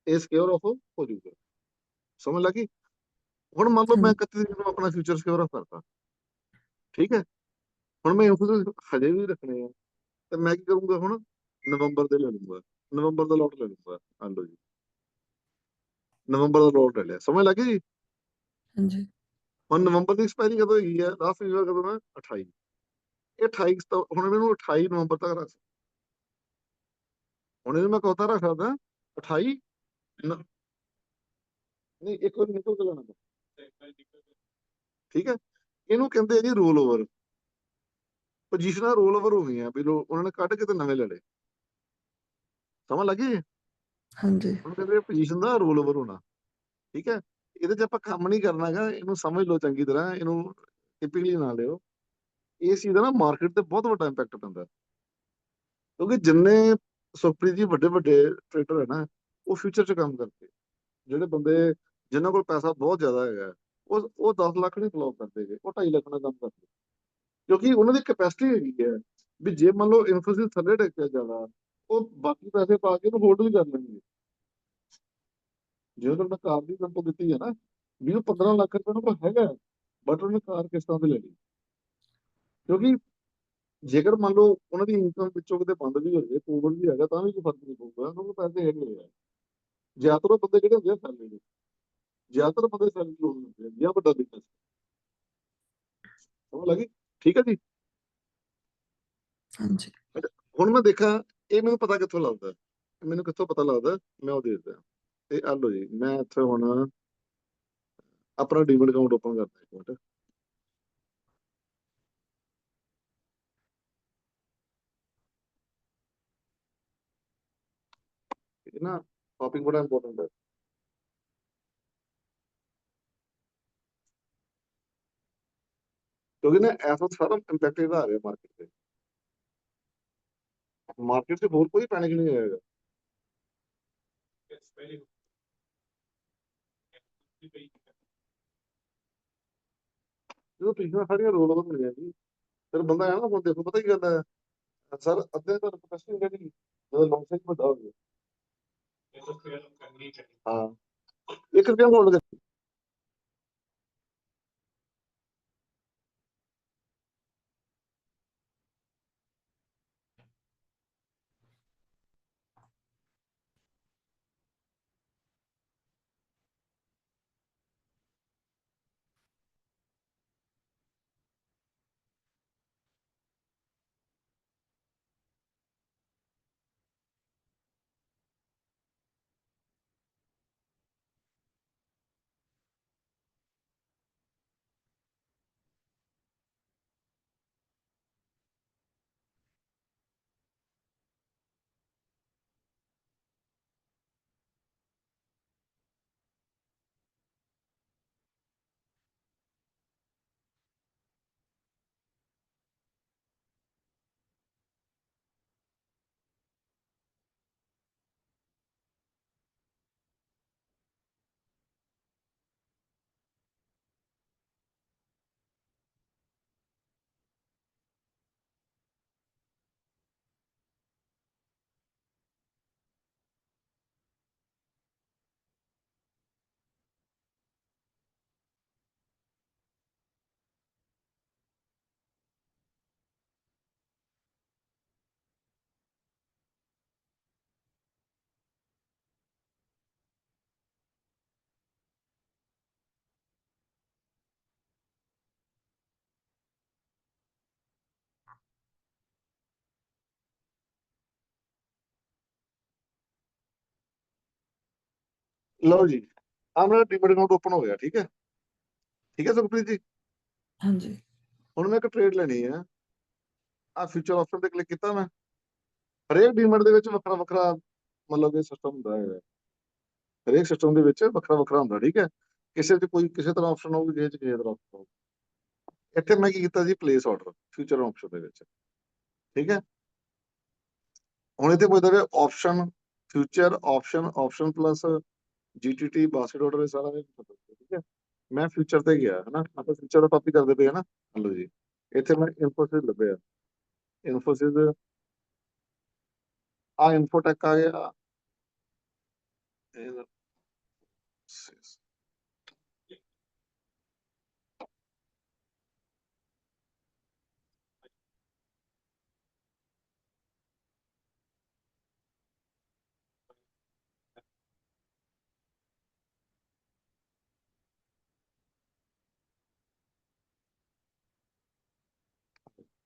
ਇਹ ਸਿਕਿਉਰ ਆਫ ਹੋ ਜੂਗਾ, ਸਮਝ ਲੱਗੀ। ਹੁਣ ਮੰਨ ਲਓ ਮੈਂ ਹਾਂਜੀ। 31 ਤਰੀਕ ਨੂੰ ਆਪਣਾ ਫਿਊਚਰ ਸਿਕਿਉਰ ਆਫ ਕਰਤਾ, ਠੀਕ ਹੈ। ਹੁਣ ਮੈਂ ਇਨਫੋਸਿਸ ਹਜੇ ਵੀ ਰੱਖਣੇ ਆ, ਤੇ ਮੈਂ ਕੀ ਕਰੂੰਗਾ, ਹੁਣ ਨਵੰਬਰ ਦੇ ਲੈ ਲੂੰਗਾ, ਨਵੰਬਰ ਦਾ ਲੋਟ ਲੈ ਲੂੰਗਾ, ਆ ਲਓ ਜੀ, ਨਵੰਬਰ ਦਾ ਲੋਟ ਲੈ ਲਿਆ, ਸਮਝ ਲੱਗੀ ਜੀ। ਹਾਂਜੀ। ਹੁਣ ਨਵੰਬਰ ਦੀ ਐਕਸਪਾਇਰੀ ਕਦੋਂ ਹੈਗੀ ਹੈ, ਲਾਸਟ ਵੀਕ ਕਦੋਂ ਹੈ, 28, ਇਹ 28 ਹੁਣ ਮੈਨੂੰ 28 ਨਵੰਬਰ ਤੱਕ ਰੱਖ, ਹੁਣ ਇਹਨੂੰ ਮੈਂ ਕਦੋਂ ਰੱਖ ਸਕਦਾ, 28 ਨਹੀਂ, ਇੱਕ ਵਾਰੀ ਨਿਕਲ ਕੇ ਲੈਣਾ, ਠੀਕ ਹੈ। ਇਹਨੂੰ ਕਹਿੰਦੇ ਆ ਜੀ ਰੋਲ ਓਵਰ, ਪੋਜੀਸ਼ਨਾਂ ਰੋਲ ਓਵਰ ਹੋ ਗਈਆਂ, ਵੀ ਉਹਨਾਂ ਨੇ ਕੱਢ ਕੇ ਤੇ ਨਵੇਂ ਲੈ ਲਏ, ਸਮਝ ਲੱਗੀ ਜੀ। ਹਾਂਜੀ। ਹੁਣ ਕਹਿੰਦੇ ਪੋਜੀਸ਼ਨ ਦਾ ਰੋਲ ਓਵਰ ਹੋਣਾ, ਠੀਕ ਹੈ। ਇਹਦੇ 'ਚ ਆਪਾਂ ਕੰਮ ਨਹੀਂ ਕਰਨਾ ਗਾ, ਇਹਨੂੰ ਸਮਝ ਲਓ ਚੰਗੀ ਤਰ੍ਹਾਂ, ਇਹਨੂੰ ਟਿਪੀਕਲੀ ਨਾ ਲਿਓ। ਇਸ ਚੀਜ਼ ਦਾ ਨਾ ਮਾਰਕੀਟ ਤੇ ਬਹੁਤ ਵੱਡਾ ਇੰਪੈਕਟ ਪੈਂਦਾ, ਕਿਉਂਕਿ ਜਿੰਨੇ ਸੁਖਪ੍ਰੀਤ ਜੀ ਵੱਡੇ ਟ੍ਰੇਡਰ ਹੈ ਨਾ, ਉਹ ਫਿਊਚਰ 'ਚ ਕੰਮ ਕਰਦੇ। ਜਿਹੜੇ ਬੰਦੇ ਜਿਨ੍ਹਾਂ ਕੋਲ ਪੈਸਾ ਬਹੁਤ ਜ਼ਿਆਦਾ ਹੈਗਾ, ਉਹ 10 ਲੱਖ ਨਹੀਂ ਫਲੋਪ ਕਰਦੇ ਗੇ, ਉਹ 2.5 ਲੱਖ ਨਾਲ ਕੰਮ ਕਰਦੇ, ਕਿਉਂਕਿ ਉਹਨਾਂ ਦੀ ਕੈਪੈਸਿਟੀ ਹੈਗੀ ਹੈ ਵੀ ਜੇ ਮੰਨ ਲਓ ਇਨਫੋਸਿਸ ਥੱਲੇ ਡਿੱਗਿਆ ਜ਼ਿਆਦਾ, ਉਹ ਬਾਕੀ ਪੈਸੇ ਪਾ ਕੇ ਉਹਨੂੰ ਹੋਲਡ ਵੀ ਕਰ ਲੈਣਗੇ। ਜਿਵੇਂ ਤੁਹਾਨੂੰ ਮੈਂ ਕਾਰ ਦੀ ਐਗਜ਼ਾਮਪਲ ਦਿੱਤੀ ਹੈ ਨਾ, ਵੀ ਉਹ 15 ਲੱਖ ਰੁਪਏ ਉਹਨਾਂ ਕੋਲ ਹੈਗਾ, ਬਟ ਉਹਨੇ ਕਾਰ ਕਿਸ਼ਤਾਂ ਤੇ ਲੈ ਲਈ, ਕਿਉਂਕਿ ਜੇਕਰ ਮੰਨ ਲਓ ਉਹਨਾਂ ਦੀ ਇਨਕਮ ਵਿੱਚੋਂ ਕਿਤੇ ਬੰਦ ਵੀ ਹੋ ਜਾਏ, ਕੋਵਿਡ ਵੀ ਹੈਗਾ, ਤਾਂ ਵੀ ਕੋਈ ਫਰਕ ਨਹੀਂ ਪਊਗਾ, ਉਹਨਾਂ ਕੋਲ ਪੈਸੇ ਹੈਗੇ ਆ। ਜ਼ਿਆਦਾਤਰ ਉਹ ਬੰਦੇ ਜਿਹੜੇ ਹੁੰਦੇ ਆ ਸੈਲਰੀ ਦੇ, ਜ਼ਿਆਦਾਤਰ ਬੰਦੇ ਸੈਲਰੀ ਲੋਕ ਹੁੰਦੇ ਆ ਜਾਂ ਵੱਡਾ ਬਿਜ਼ਨਸ, ਸਮਝ ਲੱਗੀ? ਠੀਕ ਹੈ ਜੀ। ਹਾਂਜੀ ਹੁਣ ਮੈਂ ਦੇਖਾਂ ਇਹ ਮੈਨੂੰ ਪਤਾ ਕਿੱਥੋਂ ਲੱਗਦਾ, ਮੈਨੂੰ ਕਿੱਥੋਂ ਪਤਾ ਲੱਗਦਾ, ਮੈਂ ਉਹ ਦੇਖਦਾ। ਤੇ ਆ ਲਓ ਜੀ, ਮੈਂ ਇੱਥੇ ਹੁਣ ਆਪਣਾ ਡੀਮੈਟ ਅਕਾਊਂਟ ਓਪਨ ਕਰਦਾ ਇੱਕ ਮਿੰਟ। ਇਹ ਨਾ ਟੌਪਿਕ ਬੜਾ ਇੰਪੋਰਟੈਂਟ ਹੈ, ਕਿਉਂਕਿ ਨਾ ਇਸ ਵਕਤ ਸਾਰਾ ਇੰਪੈਕਟ ਇਹਦਾ ਆ ਰਿਹਾ ਮਾਰਕੀਟ ਤੇ। ਮਾਰਕੀਟ 'ਚ ਹੋਰ ਕੋਈ ਪੈਨਿਕ ਨਹੀਂ ਹੋਏਗਾ। ਜਦੋਂ ਪਿਛਲੀਆਂ ਸਾਰੀਆਂ ਰੋਲ ਓਵਰ ਮਿਲੀਆਂ ਜੀ, ਫਿਰ ਬੰਦਾ ਹੈ ਨਾ, ਹੁਣ ਦੇਖੋ ਪਤਾ ਕੀ ਗੱਲ ਹੈ ਸਰ, ਅੱਧੇ ਤਾਂ ਕਪੈਸਿਟੀ ਹੁੰਦੀ ਨਹੀਂ ਜਦੋਂ ਲੌਂਗ ਸਾਈਜ਼ ਵੱਡਾ ਹੋ ਗਿਆ। ਹਾਂ, 1 ਰੁਪਇਆ ਹੋਲਡ ਕਰ। ਲਓ ਜੀ, ਆਹ ਮੇਰਾ ਡੀਮੈਟ ਅਕਾਊਂਟ ਓਪਨ ਹੋ ਗਿਆ, ਠੀਕ ਹੈ। ਠੀਕ ਹੈ ਸੁਖਪ੍ਰੀਤ ਜੀ, ਹਾਂਜੀ ਹੁਣ ਮੈਂ ਇੱਕ ਟ੍ਰੇਡ ਲੈਣੀ ਹੈ। ਆਹ ਫਿਊਚਰ ਆਪਸ਼ਨ ਤੇ ਕਲਿੱਕ ਕੀਤਾ ਮੈਂ। ਹਰੇਕ ਡੀਮੈਟ ਦੇ ਵਿੱਚ ਵੱਖਰਾ ਵੱਖਰਾ ਮਤਲਬ ਕਿ ਸਿਸਟਮ ਹੁੰਦਾ ਹੈ, ਹਰੇਕ ਸਿਸਟਮ ਦੇ ਵਿੱਚ ਵੱਖਰਾ ਵੱਖਰਾ ਹੁੰਦਾ, ਠੀਕ ਹੈ। ਕਿਸੇ 'ਚ ਕੋਈ ਕਿਸੇ ਤਰ੍ਹਾਂ ਆਪਸ਼ਨ ਹੋਊਗੀ, ਕਿਸੇ 'ਚ ਕਿਸੇ ਤਰ੍ਹਾਂ ਆਪਸ਼ਨ ਹੋਊਗੀ। ਇੱਥੇ ਮੈਂ ਕੀ ਕੀਤਾ ਜੀ, ਪਲੇਸ ਆਰਡਰ ਫਿਊਚਰ ਆਪਸ਼ਨ ਦੇ ਵਿੱਚ, ਠੀਕ ਹੈ। ਹੁਣ ਇੱਥੇ ਪੁੱਛਦਾ ਵੀ option future option plus GTT basket order ਸਾਰਾ ਇਹ ਠੀਕ ਹੈ। ਮੈਂ ਫਿਊਚਰ ਤੇ ਗਿਆ ਹਨਾ, ਆਪਾਂ ਫਿਊਚਰ ਦਾ ਕਾਪੀ ਕਰਦੇ ਪਏ ਹਨਾ। ਲਓ ਜੀ, ਇੱਥੇ ਮੈਂ ਇਨਫੋਸਿਸ ਲੱਭਿਆ, ਇਨਫੋਸਿਸ ਆ ਇਨਫੋਟੈਕ ਆ ਗਿਆ।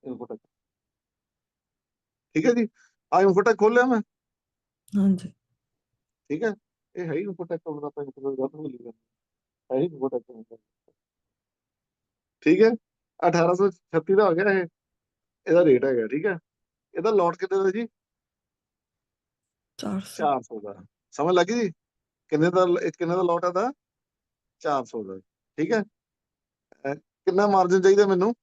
ਇਨਫੋਟੈਕ, ਠੀਕ ਹੈ ਜੀ। ਆ ਇਨਫੋਟੈਕ ਖੋਲਿਆ ਮੈਂ, ਹਾਂਜੀ ਠੀਕ ਹੈ। ਇਹ ਹੈ ਹੀ ਇਨਫੋਟੈਕ ਦਾ, ਆਪਾਂ ਇਨਫੋਟੈਕ ਦਾ ਭੁੱਲ ਗਏ, ਹੈ ਹੀ ਇਨਫੋਟੈਕ, ਠੀਕ ਹੈ। 1836 ਦਾ ਹੋ ਗਿਆ ਇਹ, ਇਹਦਾ ਰੇਟ ਹੈਗਾ, ਠੀਕ ਹੈ। ਇਹਦਾ ਲੋਟ ਕਿੰਨੇ ਦਾ ਜੀ? 400 400 ਦਾ। ਸਮਝ ਲੱਗੀ ਜੀ, ਕਿੰਨੇ ਦਾ ਲੋਟ ਹੈ ਦਾ? 400 ਦਾ, ਠੀਕ ਹੈ। ਕਿੰਨਾ ਮਾਰਜਨ ਚਾਹੀਦਾ ਮੈਨੂੰ?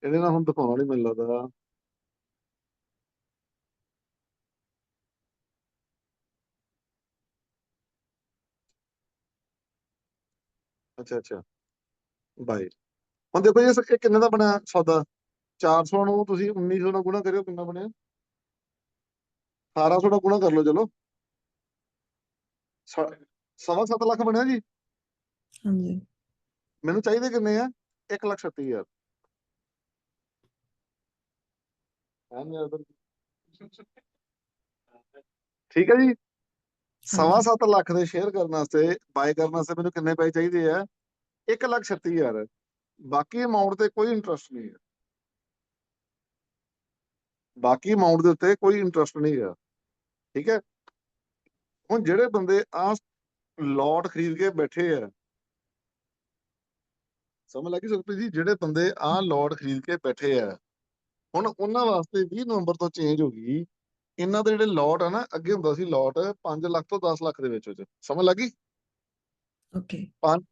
ਇਹਦੇ ਨਾਲ ਹੁਣ ਦਿਖਾਉਣਾ ਨਹੀਂ ਮੈਨੂੰ ਲੱਗਦਾ। ਅੱਛਾ ਅੱਛਾ ਬਾਈ, ਹੁਣ ਦੇਖੋ ਜੀ ਇਹ ਕਿੰਨੇ ਦਾ ਬਣਿਆ ਸੌਦਾ? 400 ਨੂੰ ਤੁਸੀਂ 1900 ਨਾਲ ਗੁਣਾ ਕਰਿਓ, ਕਿੰਨਾ ਬਣਿਆ? 1800 ਨਾਲ ਗੁਣਾ ਕਰ ਲਓ, ਚਲੋ 7.25 ਲੱਖ ਬਣਿਆ ਜੀ। ਹਾਂਜੀ ਮੈਨੂੰ ਚਾਹੀਦੇ ਕਿੰਨੇ ਆ? 1,36,000। ਠੀਕ ਹੈ ਜੀ। 7.25 ਲੱਖ ਦੇ ਸ਼ੇਅਰ ਕਰਨ ਵਾਸਤੇ, ਬਾਏ ਕਰਨ ਵਾਸਤੇ ਮੈਨੂੰ ਕਿੰਨੇ ਪੈਸੇ ਚਾਹੀਦੇ ਆ? 1,36,000। ਬਾਕੀ ਅਮਾਉਂਟ ਤੇ ਕੋਈ ਇੰਟਰਸਟ ਨਹੀਂ ਹੈ, ਬਾਕੀ ਅਮਾਉਂਟ ਦੇ ਉੱਤੇ ਕੋਈ ਇੰਟਰਸਟ ਨਹੀਂ ਹੈ, ਠੀਕ ਹੈ। ਹੁਣ ਜਿਹੜੇ ਬੰਦੇ ਆ ਲੋਟ ਖਰੀਦ ਕੇ ਬੈਠੇ ਆ, ਸਮਝ ਲੱਗੀ ਸੁਖਪ੍ਰੀਤ ਜੀ, ਜਿਹੜੇ ਬੰਦੇ ਆ ਲੋਟ ਖਰੀਦ ਕੇ ਬੈਠੇ ਆ, ਹੁਣ ਉਹਨਾਂ ਵਾਸਤੇ 20 ਨਵੰਬਰ ਤੋਂ ਚੇਂਜ ਹੋ ਗਈ। ਇਹਨਾਂ ਦੇ ਜਿਹੜੇ ਲੋਟ ਆ ਨਾ, ਅੱਗੇ ਹੁੰਦਾ ਸੀ ਲੋਟ 5 ਲੱਖ ਤੋਂ 10 ਲੱਖ ਦੇ ਵਿੱਚ, ਸਮਝ ਲੱਗੀ? ਓਕੇ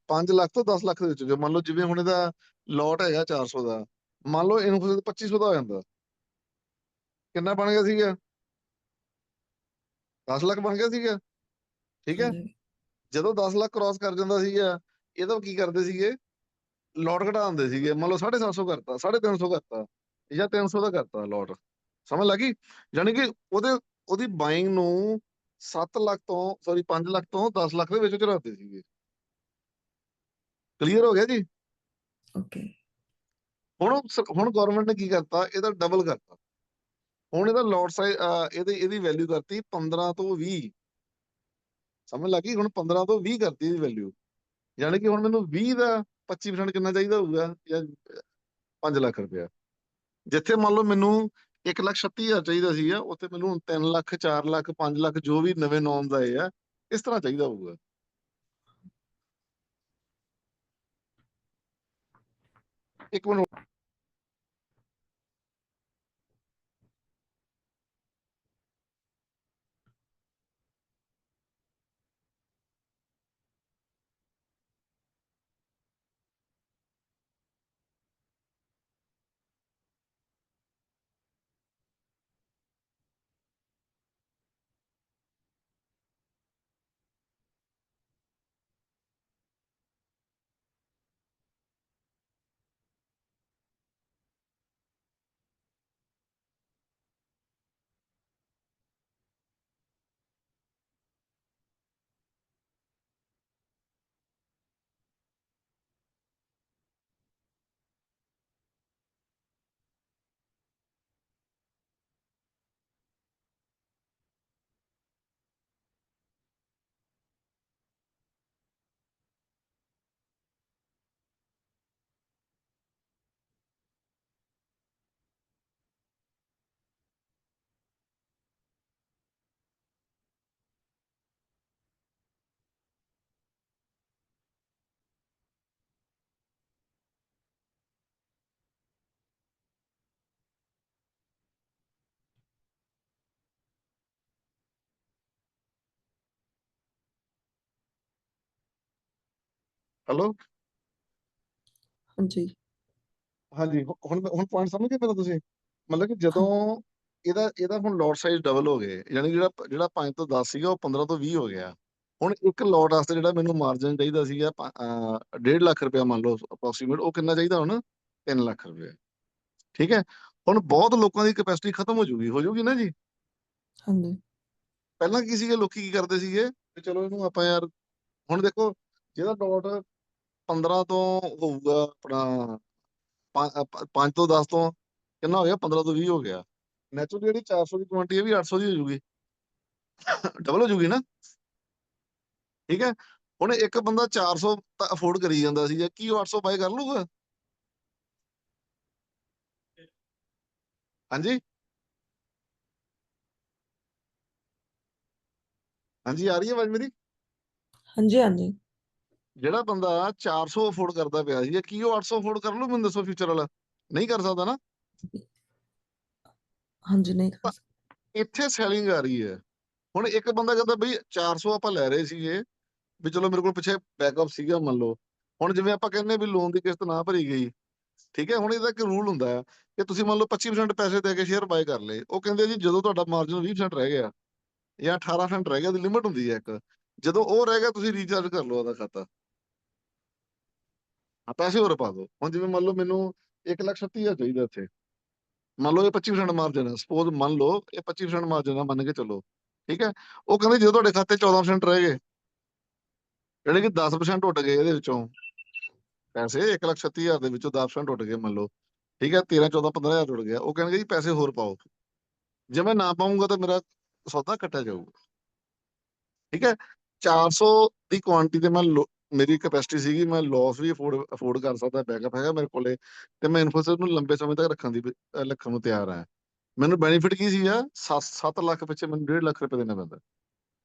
5 ਲੱਖ ਤੋਂ 10 ਲੱਖ ਦੇ ਵਿੱਚ, ਮੰਨ ਲਓ ਜਿਵੇਂ ਹੁਣ ਇਹਦਾ ਲੋਟ ਹੈਗਾ 400 ਦਾ, ਮੰਨ ਲਓ ਇਹਨੂੰ 2500 ਦਾ ਹੋ ਜਾਂਦਾ, ਕਿੰਨਾ ਬਣ ਗਿਆ ਸੀਗਾ? 10 ਲੱਖ ਬਣ ਗਿਆ ਸੀਗਾ, ਠੀਕ ਹੈ। ਹਾਂਜੀ ਜਦੋਂ 10 ਲੱਖ ਕ੍ਰਾਸ ਕਰ ਜਾਂਦਾ ਸੀਗਾ, ਇਹਦਾ ਕੀ ਕਰਦੇ ਸੀਗੇ? ਲੋਟ ਘਟਾ ਦਿੰਦੇ ਸੀਗੇ, ਮੰਨ ਲਓ 750 ਕਰਤਾ, 350 ਕਰਤਾ, ਜਾਂ 300 ਦਾ ਕਰਤਾ ਲੋਟ, ਸਮਝ ਲੱਗੀ? ਯਾਨੀ ਕਿ ਉਹਦੀ ਬਾਇੰਗ ਨੂੰ 7 ਲੱਖ ਤੋਂ, ਸੌਰੀ 5 ਲੱਖ ਤੋਂ 10 ਲੱਖ ਦੇ ਵਿੱਚ ਰੱਖਦੇ ਸੀਗੇ। ਕਲੀਅਰ ਹੋ ਗਿਆ ਜੀ? ਓਕੇ ਹੁਣ ਗਵਰਨਮੈਂਟ ਨੇ ਕੀ ਕਰਤਾ? ਇਹਦਾ ਡਬਲ ਕਰਤਾ। ਹੁਣ ਇਹਦਾ ਲੋਟ ਸਾਈਜ਼, ਇਹਦੀ ਵੈਲਿਊ ਕਰਤੀ 15 ਤੋਂ 20, ਸਮਝ ਲੱਗੀ? ਹੁਣ 15 ਤੋਂ 20 ਕਰਤੀ ਇਹਦੀ ਵੈਲਿਊ, ਯਾਨੀ ਕਿ ਹੁਣ ਮੈਨੂੰ 20 ਦਾ 25% ਕਿੰਨਾ ਚਾਹੀਦਾ ਹੋਊਗਾ? ਜਾਂ 5 ਲੱਖ ਰੁਪਇਆ। ਜਿੱਥੇ ਮੰਨ ਲਓ ਮੈਨੂੰ 1,36,000 ਚਾਹੀਦਾ ਸੀਗਾ, ਉੱਥੇ ਮੈਨੂੰ 3 ਲੱਖ, 4 ਲੱਖ, 5 ਲੱਖ, ਜੋ ਵੀ ਨਵੇਂ ਨੋਰਮਸ ਆਏ ਆ, ਇਸ ਤਰ੍ਹਾਂ ਚਾਹੀਦਾ ਹੋਊਗਾ। ਇੱਕ ਮਿੰਟ, ਹੈਲੋ, ਹਾਂਜੀ ਹਾਂਜੀ, ਹੁਣ ਪੁਆਇੰਟ ਸਮਝ ਗਏ ਮੇਰਾ ਤੁਸੀਂ? ਮਤਲਬ ਕਿ ਜਦੋਂ ਇਹਦਾ ਹੁਣ ਲੋਟ ਸਾਈਜ਼ ਡਬਲ ਹੋ ਗਏ, ਯਾਨੀ ਜਿਹੜਾ 5 ਤੋਂ 10 ਸੀਗਾ, ਉਹ 15 ਤੋਂ 20 ਹੋ ਗਿਆ। ਹੁਣ ਇੱਕ ਲੋਟ ਵਾਸਤੇ ਜਿਹੜਾ ਮੈਨੂੰ ਮਾਰਜਨ ਚਾਹੀਦਾ ਸੀਗਾ 1.5 ਲੱਖ ਰੁਪਇਆ, ਮੰਨ ਲਓ ਅਪਰੋਕਸੀਮੇਟ, ਉਹ ਕਿੰਨਾ ਚਾਹੀਦਾ ਹੁਣ? 3 ਲੱਖ ਰੁਪਇਆ, ਠੀਕ ਹੈ। ਹੁਣ ਬਹੁਤ ਲੋਕਾਂ ਦੀ ਕੈਪੈਸਿਟੀ ਖਤਮ ਹੋ ਜੂਗੀ ਨਾ ਜੀ। ਹਾਂਜੀ ਪਹਿਲਾਂ ਕੀ ਸੀਗੇ, ਲੋਕੀ ਕੀ ਕਰਦੇ ਸੀਗੇ ਕਿ ਚਲੋ ਇਹਨੂੰ ਆਪਾਂ ਯਾਰ, ਹੁਣ ਦੇਖੋ ਜਿਹਦਾ ਲੋਟ 15 ਤੋਂ ਹੋਊਗਾ, ਆਪਣਾ 5 ਤੋਂ 10 ਤੋਂ ਕਿੰਨਾ ਹੋ ਗਿਆ? 15 ਤੋਂ 20 ਹੋ ਗਿਆ। ਨੈਚੁਰਲੀ ਜਿਹੜੀ 400 ਦੀ ਕੁਆਂਟੀ ਹੈ ਵੀ 800 ਦੀ ਹੋ ਜੂਗੀ, ਡਬਲ ਹੋ ਜੂਗੀ ਨਾ, ਠੀਕ ਹੈ। ਹੁਣ ਇੱਕ ਬੰਦਾ 400 ਤਾਂ ਅਫੋਰਡ ਕਰੀ ਜਾਂਦਾ ਸੀ, ਕੀ ਉਹ 800 ਬਾਏ ਕਰ ਲੂਗਾ? ਹਾਂਜੀ ਹਾਂਜੀ, ਆ ਰਹੀ ਹੈ ਆਵਾਜ਼ ਮੇਰੀ? ਹਾਂਜੀ ਹਾਂਜੀ ਜਿਹੜਾ ਬੰਦਾ 400 ਅਫੋਰਡ ਕਰਦਾ ਪਿਆ ਸੀ, ਕੀ ਉਹ 800 ਅਫੋਰਡ ਕਰ ਲੂ? ਮੈਨੂੰ ਦੱਸੋ, ਫਿਊਚਰ ਵਾਲਾ ਨਹੀਂ ਕਰ ਸਕਦਾ ਨਾ। ਹਾਂਜੀ ਨਹੀਂ ਕਰ ਤਾਂ ਸਕਦਾ ਇੱਥੇ ਸੈਲਿੰਗ ਆ ਰਹੀ ਹੈ। ਹੁਣ ਇੱਕ ਬੰਦਾ ਕਹਿੰਦਾ ਬਈ 400 ਆਪਾਂ ਲੈ ਰਹੇ ਸੀਗੇ ਵੀ ਚਲੋ ਮੇਰੇ ਕੋਲ ਪਿੱਛੇ ਬੈਕਅਪ ਸੀਗਾ ਮੰਨ ਲਓ। ਹੁਣ ਜਿਵੇਂ ਆਪਾਂ ਕਹਿੰਦੇ ਵੀ ਲੋਨ ਦੀ ਕਿਸ਼ਤ ਨਾ ਭਰੀ ਗਈ, ਠੀਕ ਹੈ, ਹੁਣ ਇਹਦਾ ਇੱਕ ਰੂਲ ਹੁੰਦਾ ਹੈ ਕਿ ਤੁਸੀਂ ਮੰਨ ਲਓ 25% ਪੈਸੇ ਦੇ ਕੇ ਸ਼ੇਅਰ ਬਾਏ ਕਰ ਲਏ। ਉਹ ਕਹਿੰਦੇ ਜੀ ਜਦੋਂ ਤੁਹਾਡਾ ਮਾਰਜਨ 20% ਰਹਿ ਗਿਆ ਜਾਂ 18% ਰਹਿ ਗਿਆ, ਉਹਦੀ ਲਿਮਿਟ ਹੁੰਦੀ ਹੈ ਇੱਕ, ਜਦੋਂ ਉਹ ਰਹਿ ਗਿਆ ਤੁਸੀਂ ਰੀਚਾਰਜ ਕਰ ਲਓ ਉਹਦਾ ਖਾਤਾ, ਪੈਸੇ ਹੋਰ ਪਾ ਦਿਓ। ਹੁਣ ਜਿਵੇਂ ਮੰਨ ਲਓ ਮੈਨੂੰ 1,36,000 ਚਾਹੀਦਾ ਇੱਥੇ, ਮੰਨ ਲਓ ਇਹ 25% ਮਾਰਜਨ ਹੈ, ਸਪੋਜ਼ ਮੰਨ ਲਓ ਇਹ 25% ਮਾਰਜਨ ਹੈ, ਮੰਨ ਕੇ ਚੱਲੋ, ਠੀਕ ਹੈ। ਉਹ ਕਹਿੰਦੇ ਜਦੋਂ ਤੁਹਾਡੇ ਖਾਤੇ 14% ਰਹਿ ਗਏ, ਜਿਹੜੇ ਕਿ 10% ਉੱਟ ਗਏ ਇਹਦੇ ਵਿੱਚੋਂ ਪੈਸੇ, 1,36,000 ਦੇ ਵਿੱਚੋਂ 10% ਉੱਟ ਗਏ ਮੰਨ ਲਓ, ਠੀਕ ਹੈ, 13, 14, 15,000 ਉੱਟ ਗਿਆ। ਉਹ ਕਹਿਣਗੇ ਜੀ ਪੈਸੇ ਹੋਰ ਪਾਓ, ਜੇ ਮੈਂ ਨਾ ਪਾਉਂਗਾ ਤਾਂ ਮੇਰਾ ਸੌਦਾ ਕੱਟਿਆ ਜਾਊਗਾ, ਠੀਕ ਹੈ। 400 ਦੀ ਕੁਆਂਟੀਟੀ ਤੇ ਮੈਂ ਮੇਰੀ ਕੈਪੈਸਿਟੀ ਸੀਗੀ, ਮੈਂ ਲਾਸ ਵੀ ਅਫੋਰਡ ਕਰ ਸਕਦਾ, ਬੈਕਅਪ ਹੈਗਾ ਮੇਰੇ ਕੋਲੇ, ਤੇ ਮੈਂ ਇਨਫੋਸਿਸ ਨੂੰ ਲੰਬੇ ਸਮੇਂ ਤੱਕ ਰੱਖਣ ਨੂੰ ਤਿਆਰ ਹਾਂ। ਮੈਨੂੰ ਬੈਨੀਫਿਟ ਕੀ ਸੀ ਆ, 7 ਲੱਖ ਪਿੱਛੇ ਮੈਨੂੰ 1.5 ਲੱਖ ਰੁਪਏ ਦੇਣਾ ਪੈਂਦਾ,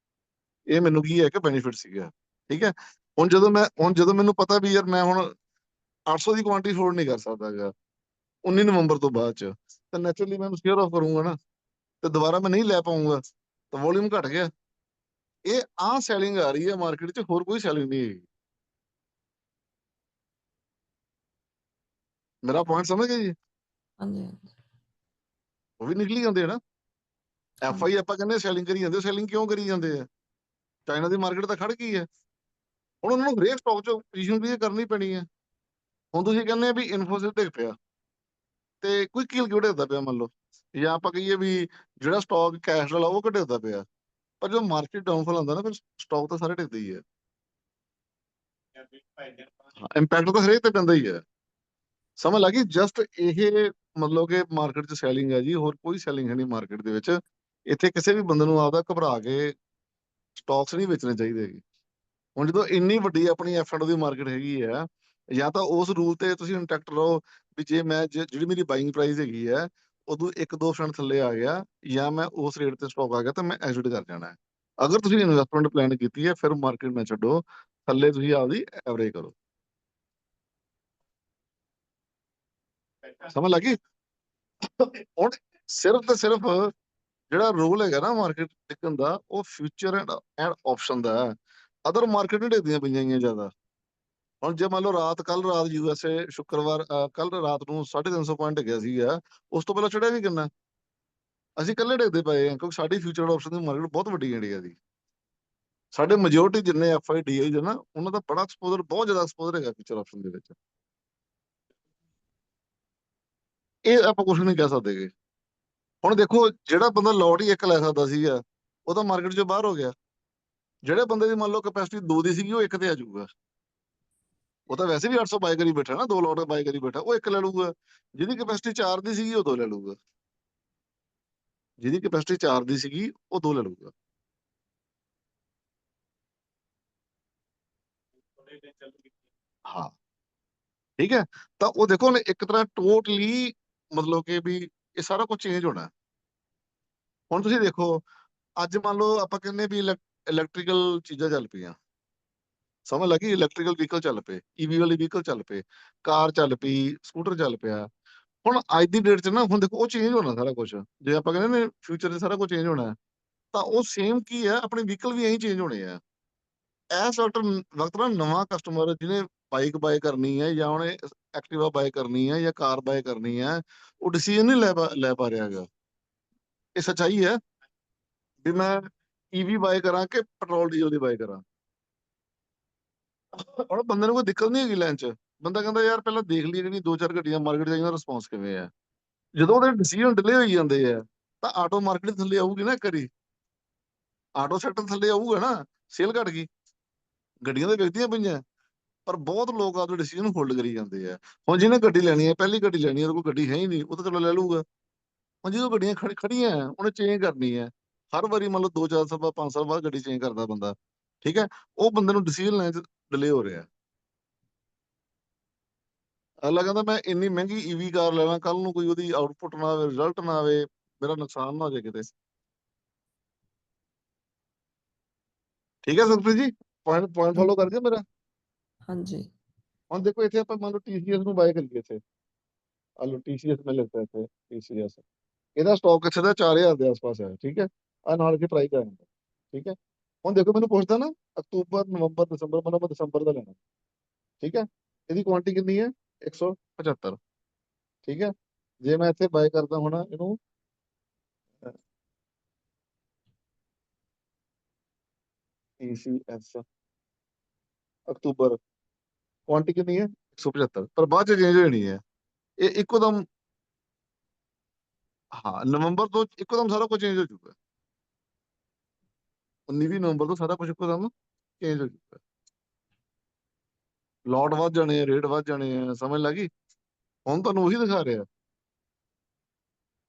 ਇਹ ਮੈਨੂੰ ਕੀ ਹੈ ਕਿ ਬੈਨੀਫਿਟ ਸੀਗਾ, ਠੀਕ ਹੈ। ਹੁਣ ਜਦੋਂ ਮੈਨੂੰ ਪਤਾ ਵੀ ਯਾਰ ਮੈਂ ਹੁਣ 800 ਦੀ ਕੁਆਂਟੀਟੀ ਅਫੋਰਡ ਨਹੀਂ ਕਰ ਸਕਦਾ ਹੈਗਾ 19 ਨਵੰਬਰ ਤੋਂ ਬਾਅਦ ਚ, ਤਾਂ ਨੈਚੁਰਲੀ ਮੈਂ ਸ਼ੇਅਰ ਆਫ ਕਰੂੰਗਾ ਨਾ, ਤੇ ਦੁਬਾਰਾ ਮੈਂ ਨਹੀਂ ਲੈ ਪਾਉਂਗਾ, ਤਾਂ ਵੋਲਿਊਮ ਘਟ ਗਿਆ। ਇਹ ਸੈਲਿੰਗ ਆ ਰਹੀ ਹੈ ਮਾਰਕੀਟ 'ਚ, ਹੋਰ ਕੋਈ ਸੈਲਿੰਗ ਨਹੀਂ ਹੈਗੀ। ਮੇਰਾ ਪੁਆਇੰਟ ਸਮਝ ਗਏ ਜੀ? हाँ जी, हाँ जी, ਉਹ ਵੀ ਨਿਕਲੀ ਜਾਂਦੇ ਆ ਨਾ। हाँ ਐਫ ਆਈ ਆਪਾਂ ਕਹਿੰਦੇ ਸੈਲਿੰਗ ਕਰੀ ਜਾਂਦੇ, ਸੈਲਿੰਗ ਕਿਉਂ ਕਰੀ ਜਾਂਦੇ ਆ? ਚਾਈਨਾ ਦੀ ਮਾਰਕੀਟ ਤਾਂ ਖੜ ਗਈ ਹੈ, ਹੁਣ ਉਹਨਾਂ ਨੂੰ ਹਰੇਕ ਸਟਾਕ 'ਚ ਪੋਜੀਸ਼ਨ ਵੀ ਕਰਨੀ ਪੈਣੀ ਹੈ। ਹੁਣ ਤੁਸੀਂ ਕਹਿੰਦੇ ਆ ਵੀ ਇਨਫੋਸਿਸ ਡਿੱਗ ਪਿਆ ਤੇ ਕੋਈ ਕਿਲ ਕਿਉਂ ਡਿੱਗਦਾ ਪਿਆ ਮੰਨ ਲਓ, ਜਾਂ ਆਪਾਂ ਕਹੀਏ ਵੀ ਜਿਹੜਾ ਸਟਾਕ ਕੈਸ਼ ਵਾਲਾ ਉਹ ਕਿਉਂ ਡਿੱਗਦਾ ਪਿਆ, ਪਰ ਜਦੋਂ ਮਾਰਕੀਟ ਡਾਊਨਫਾਲ ਆਉਂਦਾ ਨਾ ਫਿਰ ਸਟਾਕ ਤਾਂ ਸਾਰੇ ਡਿੱਗਦੇ ਹੀ ਹੈ। ਇੰਪੈਕਟ ਤਾਂ ਹਰੇਕ ਤੇ ਪੈਂਦਾ ਹੀ ਹੈ, ਸਮਝ ਲੱਗੀ? ਜਸਟ ਇਹ ਮਤਲਬ ਕਿ ਮਾਰਕੀਟ 'ਚ ਸੈਲਿੰਗ ਹੈ ਜੀ, ਹੋਰ ਕੋਈ ਸੈਲਿੰਗ ਹੈ ਨਹੀਂ ਮਾਰਕੀਟ ਦੇ ਵਿੱਚ। ਇੱਥੇ ਕਿਸੇ ਵੀ ਬੰਦੇ ਨੂੰ ਆਪਦਾ ਘਬਰਾ ਕੇ ਸਟਾਕਸ ਨਹੀਂ ਵੇਚਣੇ ਚਾਹੀਦੇ ਹੈਗੇ। ਹੁਣ ਜਦੋਂ ਇੰਨੀ ਵੱਡੀ ਆਪਣੀ ਐਫ ਐਂਡ ਦੀ ਮਾਰਕੀਟ ਹੈਗੀ ਹੈ, ਜਾਂ ਤਾਂ ਉਸ ਰੂਲ ਤੇ ਤੁਸੀਂ ਇੰਟੈਕਟ ਰਹੋ ਵੀ ਜੇ ਮੈਂ ਜਿਹੜੀ ਮੇਰੀ ਬਾਇੰਗ ਪ੍ਰਾਈਸ ਹੈਗੀ ਹੈ ਉਦੋਂ 1-2% ਥੱਲੇ ਆ ਗਿਆ, ਜਾਂ ਮੈਂ ਉਸ ਰੇਟ ਤੇ ਸਟਾਕ ਆ ਗਿਆ, ਤਾਂ ਮੈਂ ਐਗਜ਼ਿਟ ਕਰ ਜਾਣਾ ਹੈ। ਅਗਰ ਤੁਸੀਂ ਇਨਵੈਸਟਮੈਂਟ ਪਲਾਨ ਕੀਤੀ ਹੈ ਫਿਰ ਮਾਰਕੀਟ ਨਾ ਛੱਡੋ, ਥੱਲੇ ਤੁਸੀਂ ਆਪਦੀ ਐਵਰੇਜ ਕਰੋ। ਸਮਝ ਲੱਗੀ? ਹੁਣ ਸਿਰਫ ਤੇ ਸਿਰਫ ਜਿਹੜਾ ਰੋਲ ਹੈਗਾ ਨਾ ਮਾਰਕੀਟ ਟਿਕਣ ਦਾ, ਉਹ ਫਿਊਚਰ ਐਂਡ ਆਪਸ਼ਨ ਦਾ ਹੈ। ਅਦਰ ਮਾਰਕੀਟ ਨਹੀਂ ਡਿੱਗਦੀਆਂ ਪਈਆਂ ਗਈਆਂ ਜ਼ਿਆਦਾ। ਹੁਣ ਜੇ ਮੰਨ ਲਓ ਕੱਲ ਰਾਤ ਯੂਐਸਏ ਸ਼ੁੱਕਰਵਾਰ ਕੱਲ ਰਾਤ ਨੂੰ 350 ਪੁਆਇੰਟ ਗਿਆ ਸੀਗਾ, ਉਸ ਤੋਂ ਪਹਿਲਾਂ ਚੜਿਆ ਵੀ ਕਿੰਨਾ? ਅਸੀਂ ਇਕੱਲੇ ਡਿੱਗਦੇ ਪਏ ਹਾਂ ਕਿਉਂਕਿ ਸਾਡੀ ਫਿਊਚਰ ਆਪਸ਼ਨ ਦੀ ਮਾਰਕੀਟ ਬਹੁਤ ਵੱਡੀ ਹੈ ਇੰਡੀਆ ਦੀ। ਸਾਡੇ ਮੈਜੋਰਟੀ ਜਿੰਨੇ ਐਫ ਆਈ ਡੀ ਆਈ ਨਾ, ਉਹਨਾਂ ਦਾ ਬੜਾ ਐਕਸਪੋਜ਼ਰ, ਬਹੁਤ ਜ਼ਿਆਦਾ ਐਕਸਪੋਜ਼ਰ ਹੈਗਾ ਫਿਊਚਰ ਆਪਸ਼ਨ ਦੇ ਵਿੱਚ। ਇਹ ਆਪਾਂ ਕੁਝ ਨਹੀਂ ਕਹਿ ਸਕਦੇ ਗੇ। ਹੁਣ ਦੇਖੋ ਜਿਹੜਾ ਬੰਦਾ ਲੋਟ ਹੀ ਇੱਕ ਲੈ ਸਕਦਾ ਸੀਗਾ, ਉਹ ਤਾਂ ਮਾਰਕੀਟ 'ਚੋਂ ਬਾਹਰ ਹੋ ਗਿਆ। ਜਿਹੜੇ ਬੰਦੇ ਦੀ ਮੰਨ ਲਓ ਕੈਪੈਸਿਟੀ 2 ਦੀ ਸੀਗੀ, ਉਹ 1 ਤੇ ਆ ਜਾਊਗਾ। ਉਹ ਤਾਂ ਵੈਸੇ ਵੀ 800 ਬਾਈ ਕਰੀ ਬੈਠਾ ਨਾ, 2 ਲੋਟ ਬਾਈ ਕਰੀ ਬੈਠਾ, ਉਹ 1 ਲੈ ਲੂਗਾ। ਜਿਹਦੀ ਕੈਪੈਸਿਟੀ 4 ਦੀ ਸੀਗੀ ਉਹ 2 ਲੈ ਲੂਗਾ, ਜਿਹਦੀ ਕੈਪੈਸਿਟੀ 4 ਦੀ ਸੀਗੀ ਉਹ 2 ਲੈ ਲੂਗਾ। ਹਾਂ, ਠੀਕ ਹੈ। ਤਾਂ ਉਹ ਦੇਖੋ ਨੇ ਇੱਕ ਤਰ੍ਹਾਂ ਟੋਟਲੀ ਮਤਲਬ ਕਿ ਵੀ ਇਹ ਸਾਰਾ ਕੁਝ ਚੇਂਜ ਹੋਣਾ। ਹੁਣ ਤੁਸੀਂ ਦੇਖੋ ਅੱਜ ਮੰਨ ਲਓ ਆਪਾਂ ਕਹਿੰਦੇ ਵੀ ਇਲੈਕਟ੍ਰੀਕਲ ਚੀਜ਼ਾਂ ਚੱਲ ਪਈਆਂ, ਸਮਝ ਲੱਗੀ? ਇਲੈਕਟ੍ਰੀਕਲ ਵਹੀਕਲ ਚੱਲ ਪਏ, ਈਵੀ ਵਾਲੀ ਵਹੀਕਲ ਚੱਲ ਪਏ, ਕਾਰ ਚੱਲ ਪਈ, ਸਕੂਟਰ ਚੱਲ ਪਿਆ। ਹੁਣ ਅੱਜ ਦੀ ਡੇਟ 'ਚ ਨਾ ਹੁਣ ਦੇਖੋ ਉਹ ਚੇਂਜ ਹੋਣਾ ਸਾਰਾ ਕੁਝ। ਜੇ ਆਪਾਂ ਕਹਿੰਦੇ ਨੇ ਫਿਊਚਰ 'ਚ ਸਾਰਾ ਕੁਝ ਚੇਂਜ ਹੋਣਾ, ਤਾਂ ਉਹ ਸੇਮ ਕੀ ਹੈ, ਆਪਣੇ ਵਹੀਕਲ ਵੀ ਐਂ ਚੇਂਜ ਹੋਣੇ ਆ। ਇਸ ਵਕਤ ਨਾ ਨਵਾਂ ਕਸਟਮਰ ਜਿਹਨੇ ਬਾਈਕ ਬਾਏ ਕਰਨੀ ਹੈ, ਜਾਂ ਉਹਨੇ ਐਕਟਿਵਾ ਬਾਏ ਕਰਨੀ ਹੈ, ਜਾਂ ਕਾਰ ਬਾਏ ਕਰਨੀ ਹੈ, ਉਹ ਡਿਸੀਜਨ ਨਹੀਂ ਲੈ ਪਾ ਰਿਹਾ ਹੈਗਾ। ਇਹ ਸੱਚਾਈ ਹੈ ਵੀ ਮੈਂ ਈਵੀ ਬਾਏ ਕਰਾਂ ਕਿ ਪੈਟਰੋਲ ਡੀਜ਼ਲ ਦੀ ਬਾਏ ਕਰਾਂ। ਹੁਣ ਬੰਦੇ ਨੂੰ ਕੋਈ ਦਿੱਕਤ ਨਹੀਂ ਹੈਗੀ ਲੈਣ 'ਚ। ਬੰਦਾ ਕਹਿੰਦਾ ਯਾਰ ਪਹਿਲਾਂ ਦੇਖ ਲਈ ਜਿਹੜੀ 2-4 ਗੱਡੀਆਂ ਮਾਰਕੀਟ 'ਚ ਆਈਆਂ, ਰਿਸਪੌਂਸ ਕਿਵੇਂ ਆ। ਜਦੋਂ ਉਹਦੇ ਡਿਸੀਜਨ ਡਿਲੇ ਹੋਈ ਜਾਂਦੇ ਆ, ਤਾਂ ਆਟੋ ਮਾਰਕੀਟ ਥੱਲੇ ਆਊਗੀ ਨਾ ਇੱਕ ਵਾਰੀ, ਆਟੋ ਸੈਕਟਰ ਥੱਲੇ ਆਊਗਾ ਨਾ, ਸੇਲ ਘਟ ਗਈ, ਗੱਡੀਆਂ ਤਾਂ ਵਿਕਦੀਆਂ ਪਈਆਂ, ਪਰ ਬਹੁਤ ਲੋਕ ਆਪਦੇ ਡਿਸੀਜਨ ਹੋਲਡ ਕਰੀ ਜਾਂਦੇ ਆ। ਹੁਣ ਜਿਹਨੇ ਗੱਡੀ ਲੈਣੀ ਹੈ, ਪਹਿਲੀ ਗੱਡੀ ਲੈਣੀ ਹੈ, ਉਹਦੇ ਕੋਲ ਗੱਡੀ ਹੈ ਹੀ ਨਹੀਂ, ਉਹ ਤਾਂ ਚਲੋ ਲੈ ਲੂਗਾ। ਹੁਣ ਜਦੋਂ ਗੱਡੀਆਂ ਖੜੀਆਂ ਉਹਨੇ ਚੇਂਜ ਕਰਨੀ ਹੈ, ਹਰ ਵਾਰੀ ਮੰਨ ਲਓ 2-4 ਸਾਲ ਬਾਅਦ 5 ਸਾਲ ਬਾਅਦ ਗੱਡੀ ਚੇਂਜ ਕਰਦਾ ਬੰਦਾ, ਠੀਕ ਹੈ। ਉਹ ਬੰਦੇ ਨੂੰ ਡਿਸੀਜਨ ਲੈਣ 'ਚ ਡਿਲੇ ਹੋ ਰਿਹਾ। ਅਗਲਾ ਕਹਿੰਦਾ ਮੈਂ ਇੰਨੀ ਮਹਿੰਗੀ ਈਵੀ ਕਾਰ ਲੈਣਾ, ਕੱਲ ਨੂੰ ਕੋਈ ਉਹਦੀ ਆਊਟਪੁੱਟ ਨਾ ਆਵੇ, ਰਿਜ਼ਲਟ ਨਾ ਆਵੇ, ਮੇਰਾ ਨੁਕਸਾਨ ਨਾ ਹੋ ਜਾਏ ਕਿਤੇ। ਠੀਕ ਹੈ ਸੁਖਪ੍ਰੀਤ ਜੀ, ਪੁਆਇੰਟ हाँ ਫੋਲੋ ਕਰਕੇ ਮੇਰਾ। हाँ जी, ਹੁਣ ਦੇਖੋ ਇੱਥੇ ਆਪਾਂ ਮੰਨ ਲਓ TCS ਨੂੰ ਬਾਏ ਕਰੀਏ, ਇੱਥੇ ਆ ਲਓ TCS ਮੈਂ ਲਿਖਦਾ ਇੱਥੇ TCS, ਇਹਦਾ ਸਟਾਕ ਕਿੱਥੇ ਦਾ 4000 ਦੇ ਆਸ-ਪਾਸ ਹੈ, ਠੀਕ ਹੈ। ਆ ਨਾਲ ਕੇ ਪ੍ਰਾਈਸ ਆ ਜਾਂਦਾ, ਠੀਕ ਹੈ। ਹੁਣ ਦੇਖੋ ਮੈਨੂੰ ਪੁੱਛਦਾ ਨਾ ਅਕਤੂਬਰ, ਨਵੰਬਰ, ਦਸੰਬਰ, ਮਤਲਬ ਮੈਂ ਦਸੰਬਰ ਦਾ ਲੈਣਾ, ਠੀਕ ਹੈ। ਇਹਦੀ ਕੁਆਂਟੀਟੀ ਕਿੰਨੀ ਹੈ? 175, ਠੀਕ ਹੈ। ਜੇ ਮੈਂ ਇੱਥੇ ਬਾਏ ਕਰਦਾ ਹੁਣ ਇਹਨੂੰ ECS ਅਕਤੂਬਰ, ਕੁਆਂਟੀਟੀ ਕਿੰਨੀ ਹੈ? 175, ਪਰ ਬਾਅਦ ਚ ਚੇਂਜ ਹੋ ਜਾਣੀ ਹੈ ਇਹ ਇੱਕੋ ਦਮ। ਹਾਂ, ਨਵੰਬਰ ਤੋਂ ਇੱਕੋ ਦਮ ਸਾਰਾ ਕੁਝ ਚੇਂਜ ਹੋ ਚੁੱਕਾ, 19 ਨਵੰਬਰ ਤੋਂ ਸਾਰਾ ਕੁਝ ਇੱਕੋ ਦਮ ਚੇਂਜ ਹੋ ਚੁੱਕਾ। ਲੋਟ ਵੱਧ ਜਾਣੇ ਆ, ਰੇਟ ਵੱਧ ਜਾਣੇ ਆ, ਸਮਝ ਲੱਗੀ। ਹੁਣ ਤੁਹਾਨੂੰ ਉਹੀ ਦਿਖਾ ਰਿਹਾ,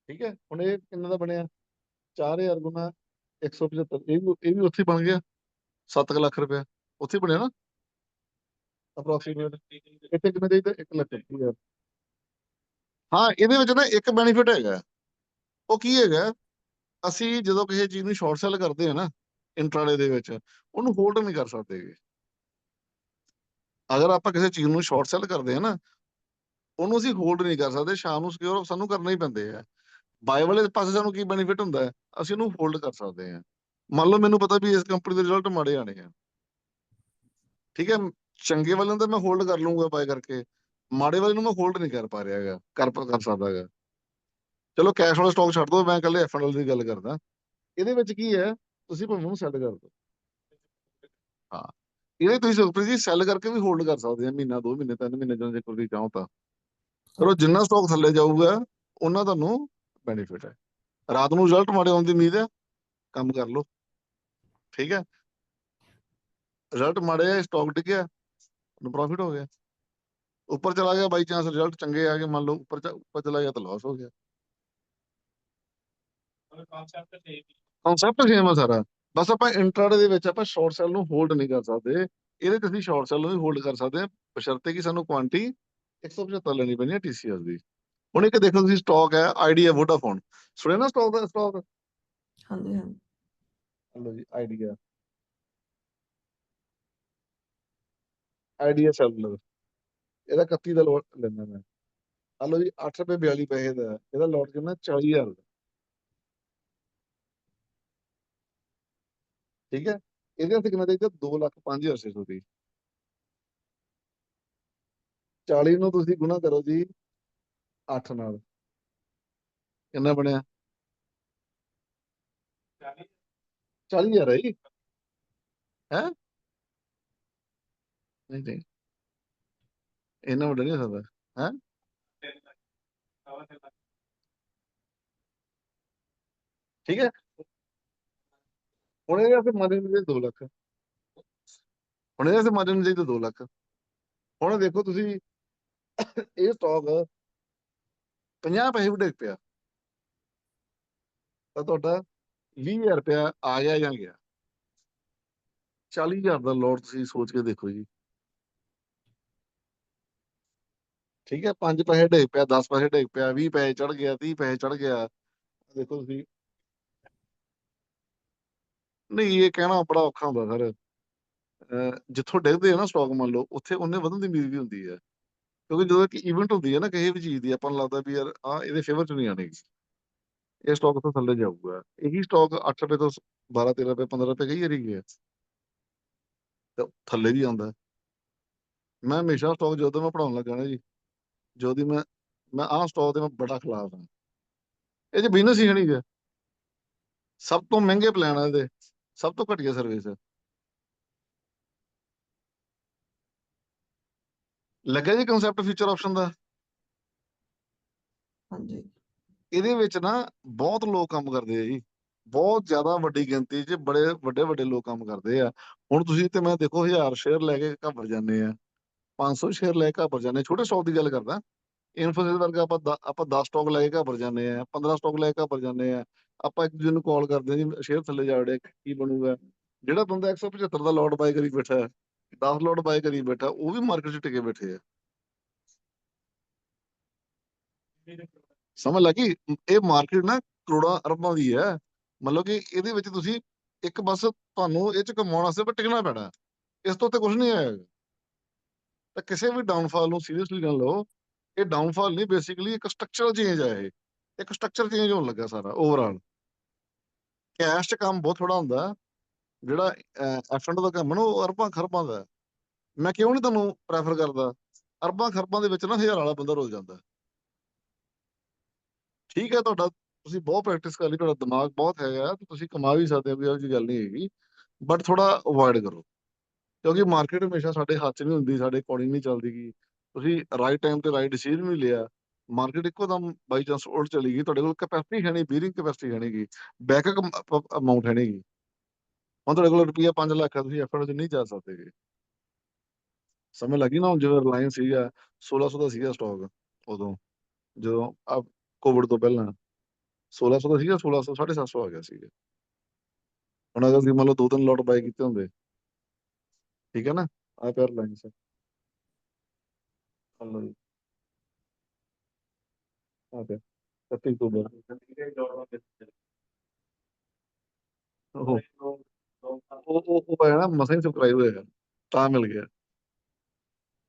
ਠੀਕ ਹੈ। ਹੁਣ ਇਹ ਕਿੰਨੇ ਦਾ ਬਣਿਆ? 4000 ਗੁਣਾ 175, ਇਹ ਵੀ ਉੱਥੇ ਬਣ ਗਿਆ 7 ਲੱਖ ਰੁਪਇਆ, ਉੱਥੇ ਬਣਿਆ ਨਾ ਅਪਰੋਕਸੀਮੇਟ। ਇੱਥੇ ਕਿੰਨੇ ਦੇ? 1,80,000। ਹਾਂ, ਇਹਦੇ ਵਿੱਚ ਨਾ ਇੱਕ ਬੈਨੀਫਿਟ ਹੈਗਾ, ਉਹ ਕੀ ਹੈਗਾ? ਅਸੀਂ ਜਦੋਂ ਕਿਸੇ ਚੀਜ਼ ਨੂੰ ਸ਼ਾਰਟ ਸੈਲ ਕਰਦੇ ਆ ਨਾ ਇੰਟਰਾਡੇ ਦੇ ਵਿੱਚ, ਉਹਨੂੰ ਹੋਲਡ ਨਹੀਂ ਕਰ ਸਕਦੇ ਗੇ। ਅਗਰ ਆਪਾਂ ਕਿਸੇ ਚੀਜ਼ ਨੂੰ ਸ਼ਾਰਟ ਸੈਲ ਕਰਦੇ ਆ ਨਾ, ਉਹਨੂੰ ਅਸੀਂ ਹੋਲਡ ਨਹੀਂ ਕਰ ਸਕਦੇ, ਸ਼ਾਮ ਨੂੰ ਸਿਕਿਉਰ ਸਾਨੂੰ ਕਰਨੇ ਹੀ ਪੈਂਦੇ ਆ। ਬਾਏ ਵਾਲੇ ਪਾਸੇ ਸਾਨੂੰ ਕੀ ਬੈਨੀਫਿਟ ਹੁੰਦਾ ਹੈ? ਅਸੀਂ ਉਹਨੂੰ ਹੋਲਡ ਕਰ ਸਕਦੇ ਹਾਂ। ਮੰਨ ਲਓ ਮੈਨੂੰ ਪਤਾ ਵੀ ਇਸ ਕੰਪਨੀ ਦੇ ਰਿਜ਼ਲਟ ਮਾੜੇ ਆਣੇ ਆ, ਠੀਕ ਹੈ। ਚੰਗੇ ਵਾਲਿਆਂ ਦਾ ਮੈਂ ਹੋਲਡ ਕਰ ਲੂੰਗਾ ਬਾਏ ਕਰਕੇ, ਮਾੜੇ ਵਾਲੇ ਨੂੰ ਮੈਂ ਹੋਲਡ ਨਹੀਂ ਕਰ ਪਾ ਰਿਹਾ ਹੈਗਾ, ਕਰ ਸਕਦਾ ਹੈਗਾ। ਚਲੋ ਕੈਸ਼ ਵਾਲਾ ਸਟਾਕ ਛੱਡ ਦੋ, ਮੈਂ ਇਕੱਲੇ F&O ਦੀ ਗੱਲ ਕਰਦਾ। ਇਹਦੇ ਵਿੱਚ ਕੀ ਹੈ? ਤੁਸੀਂ ਭਾਵੇਂ ਉਹਨੂੰ ਸੈੱਲ ਕਰ ਦਿਓ, ਹਾਂ। ਇਹਦੇ ਤੁਸੀਂ ਸੁਖਪ੍ਰੀਤ ਜੀ ਸੈੱਲ ਕਰਕੇ ਵੀ ਹੋਲਡ ਕਰ ਸਕਦੇ ਆ, ਮਹੀਨਾ, 2 ਮਹੀਨੇ, 3 ਮਹੀਨੇ, ਜਦੋਂ ਤੁਸੀਂ ਚਾਹੋ ਤਾਂ। ਚਲੋ ਜਿੰਨਾ ਸਟਾਕ ਥੱਲੇ ਜਾਊਗਾ ਉਹਨਾਂ ਤੁਹਾਨੂੰ ਬੈਨੀਫਿਟ ਹੈ। ਰਾਤ ਨੂੰ ਰਿਜ਼ਲਟ ਮਾੜੇ ਆਉਣ ਦੀ ਉਮੀਦ ਹੈ, ਕੰਮ ਕਰ ਲਓ, ਠੀਕ ਹੈ। ਰਿਜ਼ਲਟ ਮਾੜੇ ਆ, ਸਟਾਕ ਡਿੱਗਿਆ, ਪ੍ਰੋਫਿਟ ਹੋ ਗਿਆ। ਉੱਪਰ ਚਲਾ ਗਿਆ, ਬਾਈ ਚਾਂਸ ਰਿਜ਼ਲਟ ਚੰਗੇ ਆ ਗਏ, ਮੰਨ ਲਓ ਉੱਪਰ ਚਲਾ ਗਿਆ ਤਾਂ ਲਾਸ ਹੋ ਗਿਆ। ਕਾਨਸੈਪਟ ਸੇਮ ਆ ਸਾਰਾ, ਬਸ ਆਪਾਂ ਇੰਟਰਾਡੇ ਦੇ ਵਿੱਚ ਆਪਾਂ ਸ਼ਾਰਟ ਸੈਲ ਨੂੰ ਹੋਲਡ ਨਹੀਂ ਕਰ ਸਕਦੇ। ਇਹਦੇ ਤੇ ਅਸੀਂ ਸ਼ਾਰਟ ਸੈਲ ਨੂੰ ਵੀ ਹੋਲਡ ਕਰ ਸਕਦੇ ਹਾਂ, ਬਸ਼ਰਤੇ ਕਿ ਸਾਨੂੰ ਕੁਆਂਟੀ 175 ਲੈਣੀ ਪੈਣੀ ਹੈ TCS ਦੀ। ਹੁਣ ਇੱਕ ਦੇਖੋ ਤੁਸੀਂ ਸਟਾਕ ਹੈ ਆਈਡੀਆ ਵੋਡਾਫੋਨ, ਸੁਣਿਆ ਨਾ ਸਟਾਕ? ਹਾਂਜੀ ਹਾਂਜੀ ਹਲੋ ਜੀ, ਆਈਡੀਆ ਸੈਲੂਲਰ, ਇਹਦਾ 31 ਦਾ ਲੋਟ ਲੈਣਾ ਮੈਂ। ਹਲੋ ਜੀ, 8 ਰੁਪਏ 42 ਪੈਸੇ ਦਾ ਇਹਦਾ ਲੋਟ ਕਿੰਨਾ? 40,000 ਦਾ, ਠੀਕ ਹੈ। ਇਹਦੇ ਵਾਸਤੇ ਕਿੰਨਾ ਚਾਹੀਦਾ? 2,05,600 ਦੀ। 40 ਨੂੰ ਤੁਸੀਂ ਗੁਣਾ ਕਰੋ ਜੀ 8 ਨਾਲ, ਕਿੰਨਾ ਬਣਿਆ? 40,000 ਹੈ ਜੀ, ਹੈ ਨਹੀਂ ਨਹੀਂ, ਇੰਨਾ ਵੱਡਾ ਨਹੀਂ ਹੋ ਸਕਦਾ, ਹੈ। ਠੀਕ ਹੈ। ਹੁਣ ਇਹਦੇ ਵਾਸਤੇ ਮਾਰਜਨ ਚਾਹੀਦਾ 2 ਲੱਖ, ਹੁਣ ਇਹਦੇ ਵਾਸਤੇ ਮਾਰਜਨ ਚਾਹੀਦਾ 2 ਲੱਖ। ਹੁਣ ਦੇਖੋ ਤੁਸੀਂ ਇਹ ਸਟਾਕ 50 ਪੈਸੇ ਵੀ ਡਿੱਗ ਪਿਆ ਤਾਂ ਤੁਹਾਡਾ 20,000 ਰੁਪਇਆ ਆ ਗਿਆ ਜਾਂ ਗਿਆ। 40,000 ਦਾ ਲੋਟ ਤੁਸੀਂ ਸੋਚ ਕੇ ਦੇਖੋ ਜੀ, ਠੀਕ ਹੈ। 5 ਪੈਸੇ ਡਿੱਗ ਪਿਆ, 10 ਪੈਸੇ ਡਿੱਗ ਪਿਆ, 20 ਪੈਸੇ ਚੜ ਗਿਆ, 30 ਪੈਸੇ ਚੜ ਗਿਆ, ਦੇਖੋ ਤੁਸੀਂ। ਨਹੀਂ, ਇਹ ਕਹਿਣਾ ਬੜਾ ਔਖਾ ਹੁੰਦਾ ਸਰ। ਜਿੱਥੋਂ ਡਿੱਗਦੇ ਆ ਨਾ ਸਟਾਕ, ਮੰਨ ਲਓ ਉੱਥੇ ਉਹਨੇ ਵਧਣ ਦੀ ਉਮੀਦ ਵੀ ਹੁੰਦੀ ਹੈ, ਕਿਉਂਕਿ ਜਦੋਂ ਇੱਕ ਇਵੈਂਟ ਹੁੰਦੀ ਹੈ ਨਾ ਕਿਸੇ ਵੀ ਚੀਜ਼ ਦੀ, ਆਪਾਂ ਨੂੰ ਲੱਗਦਾ ਵੀ ਯਾਰ ਆ ਇਹਦੇ ਫੇਵਰ ਚ ਨਹੀਂ ਆਣੇਗੀ, ਇਹ ਸਟਾਕ ਤੋਂ ਥੱਲੇ ਜਾਊਗਾ। ਇਹੀ ਸਟਾਕ 8 ਰੁਪਏ ਤੋਂ 12, 13 ਰੁਪਏ, 15 ਰੁਪਏ ਕਈ ਵਾਰੀ ਗਿਆ, ਤੇ ਥੱਲੇ ਵੀ ਆਉਂਦਾ। ਮੈਂ ਹਮੇਸ਼ਾ ਸਟਾਕ ਜਦੋਂ ਮੈਂ ਪੜਾਉਣ ਲੱਗਾ ਨਾ ਜੀ, ਜਦੋਂ ਦੀ ਮੈਂ ਆਹ ਸਟਾਕ ਤੇ ਮੈਂ ਬੜਾ ਖਿਲਾਫ ਹਾਂ। ਇਹ ਚ ਬਿਜ਼ਨਸ ਹੀ ਨਹੀਂ ਗਾ, ਸਭ ਤੋਂ ਮਹਿੰਗੇ ਪਲਾਨ ਆ ਇਹਦੇ, ਸਭ ਤੋਂ ਘਟੀਆ ਸਰਵਿਸ ਹੈ। ਲੱਗਿਆ ਜੀ ਕਨਸੈਪਟ ਫਿਊਚਰ ਆਪਸ਼ਨ ਦਾ? ਹਾਂਜੀ ਇਹਦੇ ਵਿੱਚ ਨਾ ਬਹੁਤ ਲੋਕ ਕੰਮ ਕਰਦੇ ਆ ਜੀ, ਬਹੁਤ ਜ਼ਿਆਦਾ ਵੱਡੀ ਗਿਣਤੀ 'ਚ ਬੜੇ ਵੱਡੇ ਵੱਡੇ ਲੋਕ ਕੰਮ ਕਰਦੇ ਆ। ਹੁਣ ਤੁਸੀਂ ਤੇ ਮੈਂ ਦੇਖੋ 1000 ਸ਼ੇਅਰ ਲੈ ਕੇ ਘਬਰ ਜਾਂਦੇ ਆ, 500 ਸ਼ੇਅਰ ਲੈ ਕੇ ਘਬਰ ਜਾਂਦੇ, ਛੋਟੇ ਸਟਾਕ ਦੀ ਗੱਲ ਕਰਦਾ। ਇਨਫੋਸਿਸ ਵਰਗਾ ਆਪਾਂ 10 ਸਟਾਕ ਲੈ ਕੇ ਘਬਰ ਜਾਂਦੇ ਆ, 15 ਸਟਾਕ ਲੈ ਕੇ ਘਬਰ ਜਾਂਦੇ ਆ। ਆਪਾਂ ਇੱਕ ਦੂਜੇ ਨੂੰ ਕਾਲ ਕਰਦੇ ਆ ਜੀ, ਸ਼ੇਅਰ ਥੱਲੇ ਜਾ ਵੜਿਆ, ਕੀ ਬਣੂਗਾ? ਜਿਹੜਾ ਬੰਦਾ 175 ਦਾ ਲੋਟ ਬਾਈ ਕਰੀ ਬੈਠਾ, 10 ਲੋਟ ਬਾਈ ਕਰੀ ਬੈਠਾ, ਉਹ ਵੀ ਮਾਰਕੀਟ 'ਚ ਟਿਕੇ ਬੈਠੇ ਆ। ਸਮਝ ਲੱਗੀ? ਇਹ ਮਾਰਕੀਟ ਨਾ ਕਰੋੜਾਂ ਅਰਬਾਂ ਦੀ ਹੈ, ਮਤਲਬ ਕਿ ਇਹਦੇ ਵਿੱਚ ਤੁਸੀਂ ਇੱਕ ਬਸ ਤੁਹਾਨੂੰ ਇਹ ਚ ਕਮਾਉਣ ਵਾਸਤੇ ਪਰ ਟਿਕਣਾ ਪੈਣਾ, ਇਸ ਤੋਂ ਉੱਤੇ ਕੁਝ ਨਹੀਂ ਹੈ। ਤਾਂ ਕਿਸੇ ਵੀ ਡਾਊਨਫਾਲ ਨੂੰ ਸੀਰੀਅਸਲੀ ਨਾ ਲਓ, ਇਹ ਡਾਊਨਫਾਲ ਨਹੀਂ, ਬੇਸਿਕਲੀ ਇੱਕ ਸਟਰਕਚਰਲ ਚੇਂਜ ਹੈ ਇਹ। ਇੱਕ ਸਟਰਕਚਰ ਚੇਂਜ ਹੋਣ ਲੱਗਾ ਸਾਰਾ ਓਵਰਆਲ। ਕੈਸ਼ 'ਚ ਕੰਮ ਬਹੁਤ ਥੋੜਾ ਹੁੰਦਾ, ਜਿਹੜਾ ਐਫ ਐਂਡ ਦਾ ਕੰਮ ਹੈ ਨਾ ਉਹ ਅਰਬਾਂ ਖਰਬਾਂ ਦਾ ਹੈ। ਮੈਂ ਕਿਉਂ ਨਹੀਂ ਤੁਹਾਨੂੰ ਪ੍ਰੈਫਰ ਕਰਦਾ, ਅਰਬਾਂ ਖਰਬਾਂ ਦੇ ਵਿੱਚ ਨਾ 1000 ਵਾਲਾ ਬੰਦਾ ਰੁੱਝ ਜਾਂਦਾ। ਠੀਕ ਹੈ, ਤੁਹਾਡਾ ਤੁਸੀਂ ਬਹੁਤ ਪ੍ਰੈਕਟਿਸ ਕਰ ਲਈ, ਤੁਹਾਡਾ ਦਿਮਾਗ ਬਹੁਤ ਹੈਗਾ ਤੇ ਤੁਸੀਂ ਕਮਾ ਵੀ ਸਕਦੇ ਹੋ, ਕੋਈ ਇਹੋ ਜਿਹੀ ਗੱਲ ਨਹੀਂ ਹੈਗੀ, ਬਟ ਥੋੜਾ ਅਵੋਇਡ ਕਰੋ, ਕਿਉਂਕਿ ਮਾਰਕੀਟ ਹਮੇਸ਼ਾ ਸਾਡੇ ਹੱਥ 'ਚ ਨਹੀਂ ਹੁੰਦੀ, ਸਾਡੇ ਅਕੋਰਡਿੰਗ ਨਹੀਂ ਚੱਲਦੀ ਗੀ। ਤੁਸੀਂ ਰਾਈਟ ਟਾਈਮ ਤੇ ਰਾਈਟ ਡਿਸੀਜਨ ਨਹੀਂ ਲਿਆ, ਮਾਰਕੀਟ ਇੱਕੋ ਦਮ ਬਾਈ ਚਾਂਸ ਉਲਟ ਚਲੀ ਗਈ, ਤੁਹਾਡੇ ਕੋਲ ਕੈਪੈਸਿਟੀ ਹੈ ਨਹੀਂ, ਬੀਅਰਿੰਗ ਕੈਪੈਸਿਟੀ ਹੈ ਨਹੀਂ ਗੀ, ਬੈਕਅਪ ਅਮਾਊਂਟ ਹੈ ਨਹੀਂ ਗੀ। ਹੁਣ ਤੁਹਾਡੇ ਕੋਲ ਰੁਪਈਆ 5 ਲੱਖ ਹੈ, ਤੁਸੀਂ ਐਫ 'ਚ ਨਹੀਂ ਜਾ ਸਕਦੇ ਗੇ। ਸਮਝ ਲੱਗੀ ਨਾ? ਹੁਣ ਜਿਵੇਂ ਰਿਲਾਇੰਸ ਸੀਗਾ 1600 ਦਾ ਸੀਗਾ ਸਟਾਕ ਉਦੋਂ, ਜਦੋਂ ਕੋਵਿਡ ਤੋਂ ਪਹਿਲਾਂ 1600 ਦਾ ਸੀਗਾ, 1600 750 ਆ ਗਿਆ ਸੀਗਾ। ਹੁਣ ਅਗਰ ਤੁਸੀਂ ਮੰਨ ਲਓ 2-3 ਲੋਟ ਬਾਈ ਕੀਤੇ ਹੁੰਦੇ, ਠੀਕ ਹੈ ਨਾ, ਆ ਪਿਆ ਰਿਲਾਇੰਸ ਹਲੋ ਜੀ, ਆ ਪਿਆ 31 ਅਕਤੂਬਰ। ਉਹ ਉਹ ਪਾਇਆ ਨਾ, ਮਸਾਂ ਹੀ ਸਬਸਕ੍ਰਾਈਬ ਹੋਇਆ ਤਾਂ ਮਿਲ ਗਿਆ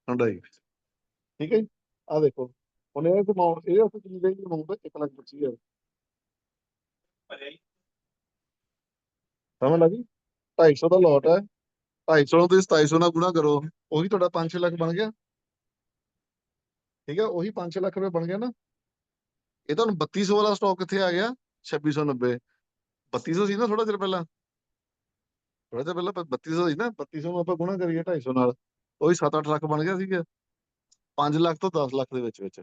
ਹੰਡਾਈ। ਠੀਕ ਹੈ ਜੀ, ਆ ਦੇਖੋ ਹੁਣ ਇਹ ਅਮਾਊਂਟ, ਇਹ ਉੱਥੇ ਕਿੰਨੀ ਰਹੀ ਅਮਾਊਂਟ 1,25,000। ਸਮਝ ਲੱਗੀ? 250 ਦਾ ਲੋਟ ਹੈ, 250 ਨੂੰ ਤੁਸੀਂ 2700 ਨਾਲ ਗੁਣਾ ਕਰੋ, ਉਹੀ ਤੁਹਾਡਾ 5-6 ਲੱਖ ਬਣ ਗਿਆ। ਠੀਕ ਹੈ, ਉਹੀ 5-6 ਲੱਖ ਰੁਪਏ ਬਣ ਗਿਆ ਨਾ। ਇਹ ਤੁਹਾਨੂੰ 3200 ਵਾਲਾ ਸਟਾਕ ਕਿੱਥੇ ਆ ਗਿਆ? 2690। 3200 ਸੀ ਨਾ ਥੋੜਾ ਚਿਰ ਪਹਿਲਾਂ, ਥੋੜਾ ਜਿਹਾ ਪਹਿਲਾਂ 3200 ਸੀ ਨਾ, 3200 ਨੂੰ ਆਪਾਂ ਗੁਣਾ ਕਰੀਏ 250 ਨਾਲ, ਉਹੀ 7-8 ਲੱਖ ਬਣ ਗਿਆ ਸੀਗਾ, 5 ਲੱਖ ਤੋਂ 10 ਲੱਖ ਦੇ ਵਿੱਚ ਵਿੱਚ।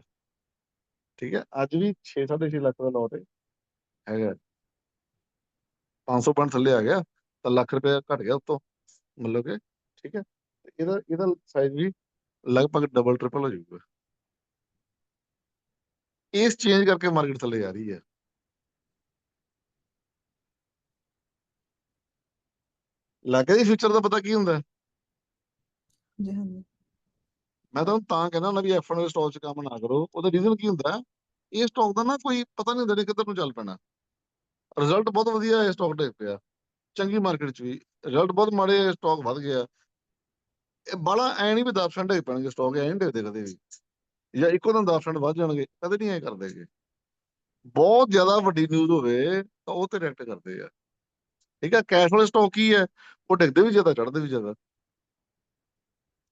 ਠੀਕ ਹੈ, ਅੱਜ ਵੀ 6-6.5 ਲੱਖ ਦਾ ਲੋਟ ਹੈਗਾ, 500 ਪੁਆਇੰਟ ਥੱਲੇ ਆ ਗਿਆ ਤਾਂ ਲੱਖ ਰੁਪਏ ਘਟ ਗਿਆ ਉੱਤੋਂ, ਮਤਲਬ ਕਿ ਠੀਕ ਹੈ, ਤੇ ਇਹਦਾ ਸਾਈਜ਼ ਵੀ ਲਗਭਗ ਡਬਲ ਟ੍ਰਿਪਲ ਹੋ ਜਾਊਗਾ। ਇਸ ਚੇਂਜ ਕਰਕੇ ਮਾਰਕੀਟ ਥੱਲੇ ਜਾ ਰਹੀ ਹੈ। ਲੱਗ ਗਿਆ ਜੀ ਫਿਊਚਰ ਦਾ ਪਤਾ ਕੀ ਹੁੰਦਾ? ਜੀ ਹਾਂਜੀ। ਮੈਂ ਤੁਹਾਨੂੰ ਤਾਂ ਕਹਿੰਦਾ ਹੁੰਦਾ ਵੀ ਐਫ ਦੇ ਸਟਾਕ 'ਚ ਕੰਮ ਨਾ ਕਰੋ। ਉਹਦਾ ਰੀਜ਼ਨ ਕੀ ਹੁੰਦਾ? ਇਹ ਸਟਾਕ ਦਾ ਨਾ ਕੋਈ ਪਤਾ ਨਹੀਂ ਹੁੰਦਾ ਨੇ ਕਿੱਧਰ ਨੂੰ ਚੱਲ ਪੈਣਾ। ਰਿਜ਼ਲਟ ਬਹੁਤ ਵਧੀਆ ਹੈ, ਸਟਾਕ ਡਿੱਗ ਪਿਆ, ਚੰਗੀ ਮਾਰਕੀਟ 'ਚ ਵੀ ਰਿਜ਼ਲਟ ਬਹੁਤ ਮਾੜੇ, ਸਟਾਕ ਵੱਧ ਗਿਆ। ਇਹ ਬਾਲਾ ਐ ਨਹੀਂ ਵੀ 10% ਡਿੱਗ ਪੈਣਗੇ ਸਟਾਕ, ਐ ਨਹੀਂ ਡਿੱਗਦੇ ਕਦੇ ਵੀ, ਜਾਂ ਇੱਕੋ ਦਮ 10% ਵੱਧ ਜਾਣਗੇ, ਕਦੇ ਨਹੀਂ ਐ ਕਰਦੇ ਗੇ। ਬਹੁਤ ਜ਼ਿਆਦਾ ਵੱਡੀ ਨਿਊਜ਼ ਹੋਵੇ ਤਾਂ ਉਹ ਤੇ ਰਿਐਕਟ ਕਰਦੇ ਆ। ਠੀਕ ਹੈ, ਕੈਸ਼ ਵਾਲੇ ਸਟਾਕ ਕੀ ਹੈ? ਉਹ ਡਿੱਗਦੇ ਵੀ ਜ਼ਿਆਦਾ, ਚੜ੍ਹਦੇ ਵੀ ਜ਼ਿਆਦਾ।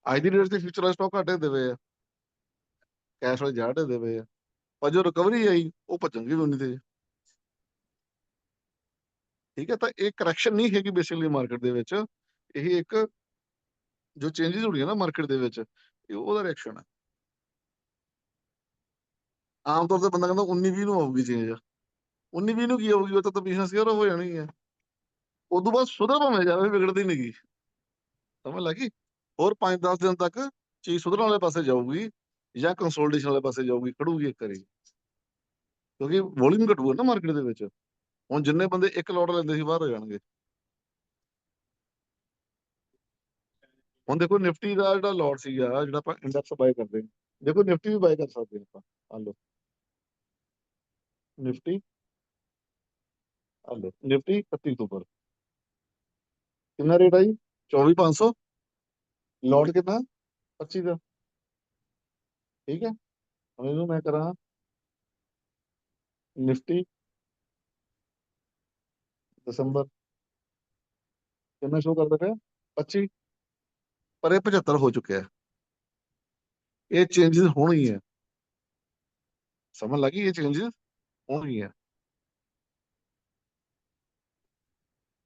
ਅੱਜ ਦੀ ਡੇਟ ਤੇ ਫਿਊਚਰ ਵਾਲੇ ਸਟਾਕ ਘੱਟ ਡਿੱਗਦੇ ਪਏ ਆ, ਕੈਸ਼ ਵਾਲੇ ਜ਼ਿਆਦਾ ਡਿੱਗਦੇ ਪਏ ਆ, ਪਰ ਜੋ ਰਿਕਵਰੀ ਆਈ ਉਹ ਭੱਜਣਗੇ ਵੀ ਉਨੀ ਤੇ। ਠੀਕ ਹੈ, ਤਾਂ ਇਹ ਕਰੈਕਸ਼ਨ ਨਹੀਂ ਹੈਗੀ ਬੇਸਿਕਲੀ ਮਾਰਕੀਟ ਦੇ ਵਿੱਚ, ਇਹ ਇੱਕ ਜੋ ਚੇਂਜਸ ਹੋ ਰਹੀਆਂ ਨਾ ਮਾਰਕੀਟ ਦੇ ਵਿੱਚ, ਇਹ ਉਹਦਾ ਰਿਐਕਸ਼ਨ ਹੈ। ਆਮ ਤੌਰ ਤੇ ਬੰਦਾ ਕਹਿੰਦਾ 19-20 ਨੂੰ ਆਊਗੀ ਚੇਂਜ, 19-20 ਨੂੰ ਕੀ ਆਊਗੀ? ਉਹ ਤਾਂ ਬਿਜ਼ਨਸ ਯਾਰ ਹੋ ਜਾਣੀ ਹੈ, ਉਦੋਂ ਬਾਅਦ ਸੁਧਰ ਭਾਵੇਂ ਜਾਵੇ, ਵਿਗੜਦੀ ਨਹੀਂ ਗੀ। ਸਮਝ ਲੱਗੀ? ਹੋਰ 5-10 ਦਿਨ ਤੱਕ ਚੀਜ਼ ਸੁਧਰਨ ਵਾਲੇ ਪਾਸੇ ਜਾਊਗੀ ਜਾਂ ਕੰਸੋਲੀਡੇਸ਼ਨ ਵਾਲੇ ਪਾਸੇ ਜਾਊਗੀ, ਖੜੂਗੀ ਇੱਕ ਵਾਰੀ, ਕਿਉਂਕਿ ਵੋਲਿਊਮ ਘਟੂਗਾ ਨਾ ਮਾਰਕੀਟ ਦੇ ਵਿੱਚ। ਹੁਣ ਜਿੰਨੇ ਬੰਦੇ ਇੱਕ ਲੋਟ ਲੈਂਦੇ ਸੀ ਬਾਹਰ ਹੋ ਜਾਣਗੇ। ਹੁਣ ਦੇਖੋ ਨਿਫਟੀ ਦਾ ਜਿਹੜਾ ਲੋਟ ਸੀਗਾ, ਜਿਹੜਾ ਆਪਾਂ ਇੰਡੈਕਸ ਬਾਏ ਕਰਦੇ ਹਾਂ, ਦੇਖੋ ਨਿਫਟੀ ਵੀ ਬਾਏ ਕਰ ਸਕਦੇ ਆਪਾਂ। ਆ ਲਓ ਨਿਫਟੀ, ਆ ਲਓ ਨਿਫਟੀ 31 ਅਕਤੂਬਰ ਕਿੰਨਾ ਰੇਟ ਆ ਜੀ? 24,500। ਲੋਟ ਕਿੰਨਾ? 25 ਦਾ। ਠੀਕ ਹੈ, ਹੁਣ ਇਹਨੂੰ ਮੈਂ ਕਰਾਂ ਨਿਫਟੀ ਦਸੰਬਰ, ਕਿੰਨਾ ਸ਼ੋ ਕਰਦਾ ਪਿਆ? 25, ਪਰ ਇਹ 75 ਹੋ ਚੁੱਕਿਆ। ਇਹ ਚੇਂਜਸ ਹੋਣੀ ਹੈ, ਸਮਝ ਲੱਗੀ? ਇਹ ਚੇਂਜਸ ਹੋਣੀ ਹੈ।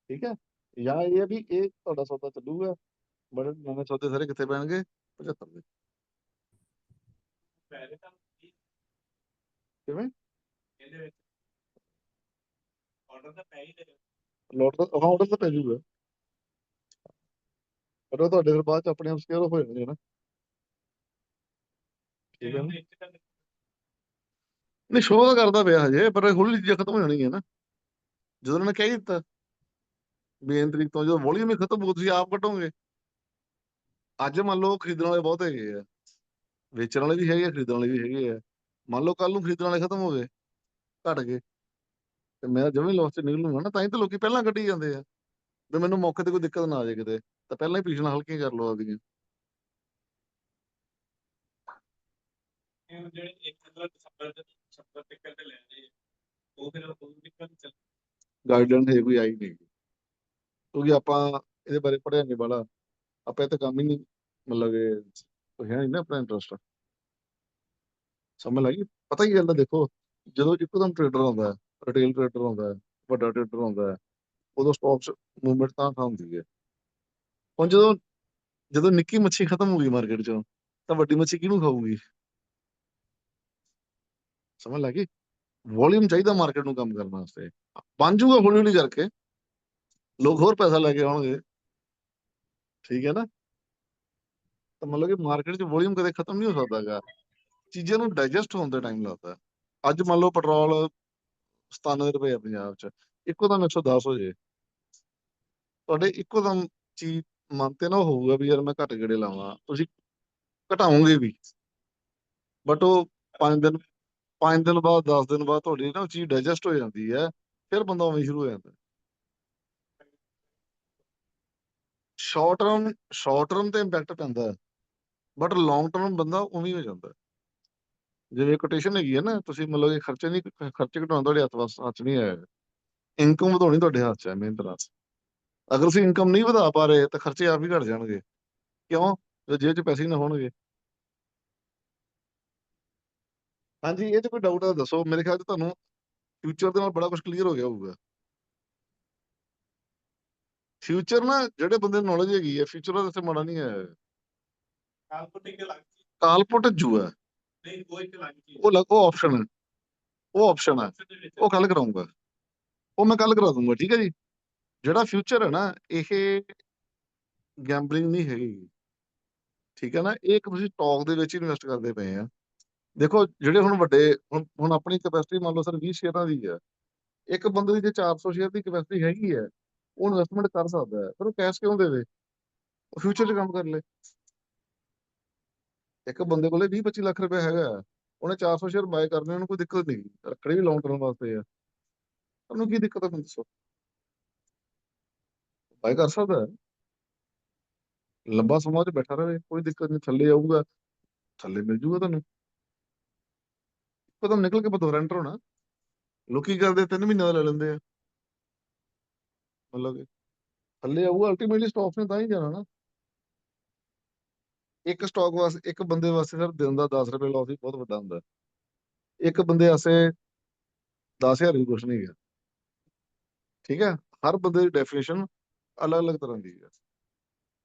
ਠੀਕ ਹੈ, ਜਾਂ ਇਹ ਹੈ ਵੀ ਇਹ ਤੁਹਾਡਾ ਸੌਦਾ ਚੱਲੂਗਾ, ਬੜੇ ਨਵੇਂ ਸੌਦੇ ਸਾਰੇ ਕਿੱਥੇ ਪੈਣਗੇ? 75 ਦੇ। ਕਿਵੇਂ? ਲੋਟ ਦਾ ਆਰਡਰ ਤਾਂ ਪੈ ਜਾਊਗਾ, ਪਰ ਉਹ ਤੁਹਾਡੇ ਫਿਰ ਬਾਅਦ ਚ ਆਪਣੇ ਆਪ ਸਕੇਅਰ ਹੋ ਜਾਣਗੇ ਨਾ। ਠੀਕ ਹੈ ਨਾ? ਨਹੀਂ ਸ਼ੋਅ ਤਾਂ ਕਰਦਾ ਪਿਆ ਹਜੇ, ਪਰ ਹੌਲੀ ਚੀਜ਼ਾਂ ਖਤਮ ਹੋ ਜਾਣਗੀਆਂ ਨਾ, ਜਦੋਂ ਉਹਨਾਂ ਨੇ ਕਹਿ ਹੀ ਦਿੱਤਾ ਵੀ 3 ਤਰੀਕ ਤੋਂ ਜਦੋਂ ਵੋਲੀਅਮ ਹੀ ਖਤਮ ਹੋ, ਤੁਸੀਂ ਆਪ ਕੱਟੋਗੇ। ਅੱਜ ਮੰਨ ਲਓ ਖਰੀਦਣ ਵਾਲੇ ਬਹੁਤ ਹੈਗੇ ਆ, ਵੇਚਣ ਵਾਲੇ ਵੀ ਹੈਗੇ ਆ, ਖਰੀਦਣ ਵਾਲੇ ਵੀ ਹੈਗੇ ਆ। ਮੰਨ ਲਓ ਕੱਲ ਨੂੰ ਖਰੀਦਣ ਵਾਲੇ ਖਤਮ ਹੋ ਗਏ, ਘਟ ਗਏ, ਤੇ ਮੈਂ ਜਮਾਂ ਹੀ ਲੋਸ ਚ ਨਿਕਲੂੰਗਾ ਨਾ। ਤਾਂ ਹੀ ਤਾਂ ਲੋਕੀ ਪਹਿਲਾਂ ਕੱਢੀ ਜਾਂਦੇ ਆ ਵੀ ਮੈਨੂੰ ਮੌਕੇ ਤੇ ਕੋਈ ਦਿੱਕਤ ਨਾ ਆ ਜਾਏ ਕਿਤੇ, ਤਾਂ ਪਹਿਲਾਂ ਹੀ ਪੋਜੀਸ਼ਨਾਂ ਹਲਕੀਆਂ ਕਰ ਲਓ ਆਪਦੀਆਂ। ਗਾਈਡਲਾਈਨ ਹੈ ਕੋਈ ਆਈ ਨਹੀਂ, ਕਿਉਂਕਿ ਆਪਾਂ ਇਹਦੇ ਬਾਰੇ ਪੜ੍ਹਿਆ ਨਹੀਂ ਵਾਲਾ, ਆਪਾਂ ਇਹ ਤਾਂ ਕੰਮ ਹੀ ਨਹੀਂ, ਮਤਲਬ ਕਿ ਕੋਈ ਹੈ ਨਹੀਂ ਨਾ ਆਪਣਾ ਇੰਟਰਸਟ। ਸਮਝ ਲੱਗੀ? ਪਤਾ ਕੀ ਗੱਲ ਹੈ, ਦੇਖੋ ਜਦੋਂ ਇੱਕਦਮ ਟ੍ਰੇਡਰ ਆਉਂਦਾ ਹੈ, ਰਿਟੇਲ ਟ੍ਰੇਡਰ ਆਉਂਦਾ ਹੈ, ਵੱਡਾ ਟ੍ਰੇਡਰ ਆਉਂਦਾ ਹੈ, ਉਦੋਂ ਸਟਾਕਸ ਮੂਵਮੈਂਟ ਤਾਂ ਹੁੰਦੀ ਹੈ। ਹੁਣ ਜਦੋਂ ਜਦੋਂ ਨਿੱਕੀ ਮੱਛੀ ਖਤਮ ਹੋ ਗਈ ਮਾਰਕੀਟ ਚੋਂ, ਤਾਂ ਵੱਡੀ ਮੱਛੀ ਕਿਹਨੂੰ ਖਾਊਗੀ? ਸਮਝ ਲੱਗੀ? ਵੋਲਿਊਮ ਚਾਹੀਦਾ ਮਾਰਕੀਟ ਨੂੰ ਕੰਮ ਕਰਨ ਵਾਸਤੇ, ਬਣ ਜੂਗਾ ਹੌਲੀ ਹੌਲੀ ਕਰਕੇ, ਲੋਕ ਹੋਰ ਪੈਸਾ ਲੈ ਕੇ ਆਉਣਗੇ, ਠੀਕ ਹੈ ਨਾ? ਤਾਂ ਮਤਲਬ ਕਿ ਮਾਰਕੀਟ 'ਚ ਵੋਲਿਊਮ ਕਦੇ ਖਤਮ ਨਹੀਂ ਹੋ ਸਕਦਾ ਗਾ, ਚੀਜ਼ਾਂ ਨੂੰ ਡਾਈਜੈਸਟ ਹੋਣ ਦਾ ਟਾਈਮ ਲੱਗਦਾ। ਅੱਜ ਮੰਨ ਲਓ ਪੈਟਰੋਲ 97 ਰੁਪਏ ਆ ਪੰਜਾਬ 'ਚ, ਇੱਕੋ ਦਮ 110 ਹੋ ਜੇ, ਤੁਹਾਡੇ ਇੱਕੋ ਦਮ ਚੀਜ਼ ਮਨ ਤੇ ਨਾ ਹੋਊਗਾ ਵੀ ਯਾਰ ਮੈਂ ਘੱਟ ਗੇੜੇ ਲਾਵਾਂ, ਤੁਸੀਂ ਘਟਾਓਗੇ ਵੀ, ਬਟ ਉਹ 5 ਦਿਨ 5 ਦਿਨ ਬਾਅਦ 10 ਦਿਨ ਬਾਅਦ ਤੁਹਾਡੀ ਨਾ ਉਹ ਚੀਜ਼ ਡਾਈਜੈਸਟ ਹੋ ਜਾਂਦੀ ਹੈ, ਫਿਰ ਬੰਦਾ ਉਵੇਂ ਸ਼ੁਰੂ ਹੋ ਜਾਂਦਾ। ਸ਼ਾਰਟ ਟਰਮ ਤੇ ਇੰਪੈਕਟ ਪੈਂਦਾ, ਬਟ ਲੌਂਗ ਟਰਮ ਬੰਦਾ ਉਵੇਂ ਹੋ ਜਾਂਦਾ। ਜਿਵੇਂ ਕੋਟੇਸ਼ਨ ਹੈਗੀ ਹੈ ਨਾ, ਤੁਸੀਂ ਮਤਲਬ ਕਿ ਖਰਚੇ ਘਟਾਉਣ ਤੁਹਾਡੇ ਹੱਥ ਨਹੀਂ ਆਇਆ, ਇਨਕਮ ਵਧਾਉਣੀ ਤੁਹਾਡੇ ਹੱਥ 'ਚ ਹੈ ਮਿਹਨਤ ਨਾਲ। ਅਗਰ ਤੁਸੀਂ ਇਨਕਮ ਨਹੀਂ ਵਧਾ ਪਾ ਰਹੇ ਤਾਂ ਖਰਚੇ ਆਪ ਹੀ ਘਟ ਜਾਣਗੇ। ਕਿਉਂ? ਜਦੋਂ ਜੇਬ 'ਚ ਪੈਸੇ ਹੀ ਨਾ ਹੋਣਗੇ। ਹਾਂਜੀ, ਇਹ 'ਚ ਕੋਈ ਡਾਊਟ ਹੈ ਦੱਸੋ? ਮੇਰੇ ਖਿਆਲ 'ਚ ਤੁਹਾਨੂੰ ਫਿਊਚਰ ਦੇ ਨਾਲ ਬੜਾ ਕੁਝ ਕਲੀਅਰ ਹੋ ਗਿਆ ਹੋਊਗਾ। ਫਿਊਚਰ ਨਾ ਜਿਹੜੇ ਬੰਦੇ ਨੂੰ ਨੌਲੇਜ ਹੈਗੀ ਹੈ, ਫਿਊਚਰ ਦਾ ਵੈਸੇ ਮਾੜਾ ਨਹੀਂ ਹੈ। ਕਾਲਪੁਟ ਜੂਆ ਉਹ ਆਪਸ਼ਨ ਹੈ, ਉਹ ਆਪਸ਼ਨ ਹੈ, ਉਹ ਕੱਲ ਕਰਾਉਂਗਾ, ਉਹ ਮੈਂ ਕੱਲ ਕਰਾ ਦੂੰਗਾ, ਠੀਕ ਹੈ ਜੀ। ਜਿਹੜਾ ਫਿਊਚਰ ਹੈ ਨਾ, ਇਹ ਗੈਂਬਲਿੰਗ ਨਹੀਂ ਹੈਗੀ, ਠੀਕ ਹੈ ਨਾ? ਇਹ ਇੱਕ ਤੁਸੀਂ ਸਟਾਕ ਦੇ ਵਿੱਚ ਇਨਵੈਸਟ ਕਰਦੇ ਪਏ ਆ। ਦੇਖੋ ਜਿਹੜੇ ਹੁਣ ਵੱਡੇ, ਹੁਣ ਆਪਣੀ ਕੈਪੈਸਿਟੀ ਮੰਨ ਲਓ ਸਰ 20 ਸ਼ੇਅਰਾਂ ਦੀ ਹੈ, ਇੱਕ ਬੰਦੇ ਦੀ ਜੇ 400 ਸ਼ੇਅਰ ਦੀ ਕੈਪੈਸਿਟੀ ਹੈਗੀ ਹੈ, ਉਹ ਇਨਵੈਸਟਮੈਂਟ ਕਰ ਸਕਦਾ ਹੈ, ਪਰ ਉਹ ਕੈਸ਼ ਕਿਉਂ ਦੇਵੇ? ਉਹ ਫਿਊਚਰ 'ਚ ਕੰਮ ਕਰ ਲੈ। ਇੱਕ ਬੰਦੇ ਕੋਲੇ 20-25 ਲੱਖ ਰੁਪਏ ਹੈਗਾ, ਉਹਨੇ 400 ਸ਼ੇਅਰ ਬਾਏ ਕਰਨੇ, ਉਹਨੂੰ ਕੋਈ ਦਿੱਕਤ ਨਹੀਂ, ਰੱਖਣੇ ਵੀ ਲੌਂਗ ਟਰਮ ਵਾਸਤੇ ਆ, ਉਹਨੂੰ ਕੀ ਦਿੱਕਤ ਹੈ ਮੈਨੂੰ ਦੱਸੋ? ਬਾਏ ਕਰ ਸਕਦਾ ਹੈ, ਲੰਬਾ ਸਮਾਂ 'ਚ ਬੈਠਾ ਰਹੇ, ਕੋਈ ਦਿੱਕਤ ਨਹੀਂ, ਥੱਲੇ ਆਊਗਾ, ਥੱਲੇ ਮਿਲ ਜੂਗਾ ਤੁਹਾਨੂੰ, ਇੱਕਦਮ ਨਿਕਲ ਕੇ ਦੁਬਾਰਾ ਐਂਟਰ ਹੋਣਾ। ਲੋਕੀ ਕਰਦੇ 3 ਮਹੀਨੇ ਦਾ ਲੈ ਲੈਂਦੇ ਆ, ਮਤਲਬ ਕਿ ਥੱਲੇ ਆਊਗਾ, ਅਲਟੀਮੇਟਲੀ ਸਟਾਕ ਨੇ ਤਾਂ ਹੀ ਜਾਣਾ ਨਾ। ਇੱਕ ਸਟਾਕ ਵਾਸਤੇ, ਇੱਕ ਬੰਦੇ ਵਾਸਤੇ ਸਰ ਦਿਨ ਦਾ 10 ਰੁਪਏ ਲਾਸ ਵੀ ਬਹੁਤ ਵੱਡਾ ਹੁੰਦਾ, ਇੱਕ ਬੰਦੇ ਵਾਸਤੇ 10,000 ਵੀ ਕੁਛ ਨਹੀਂ ਹੈ, ਠੀਕ ਹੈ? ਹਰ ਬੰਦੇ ਦੀ ਡੈਫੀਨੇਸ਼ਨ ਅਲੱਗ-ਅਲੱਗ ਤਰ੍ਹਾਂ ਦੀ ਹੈ,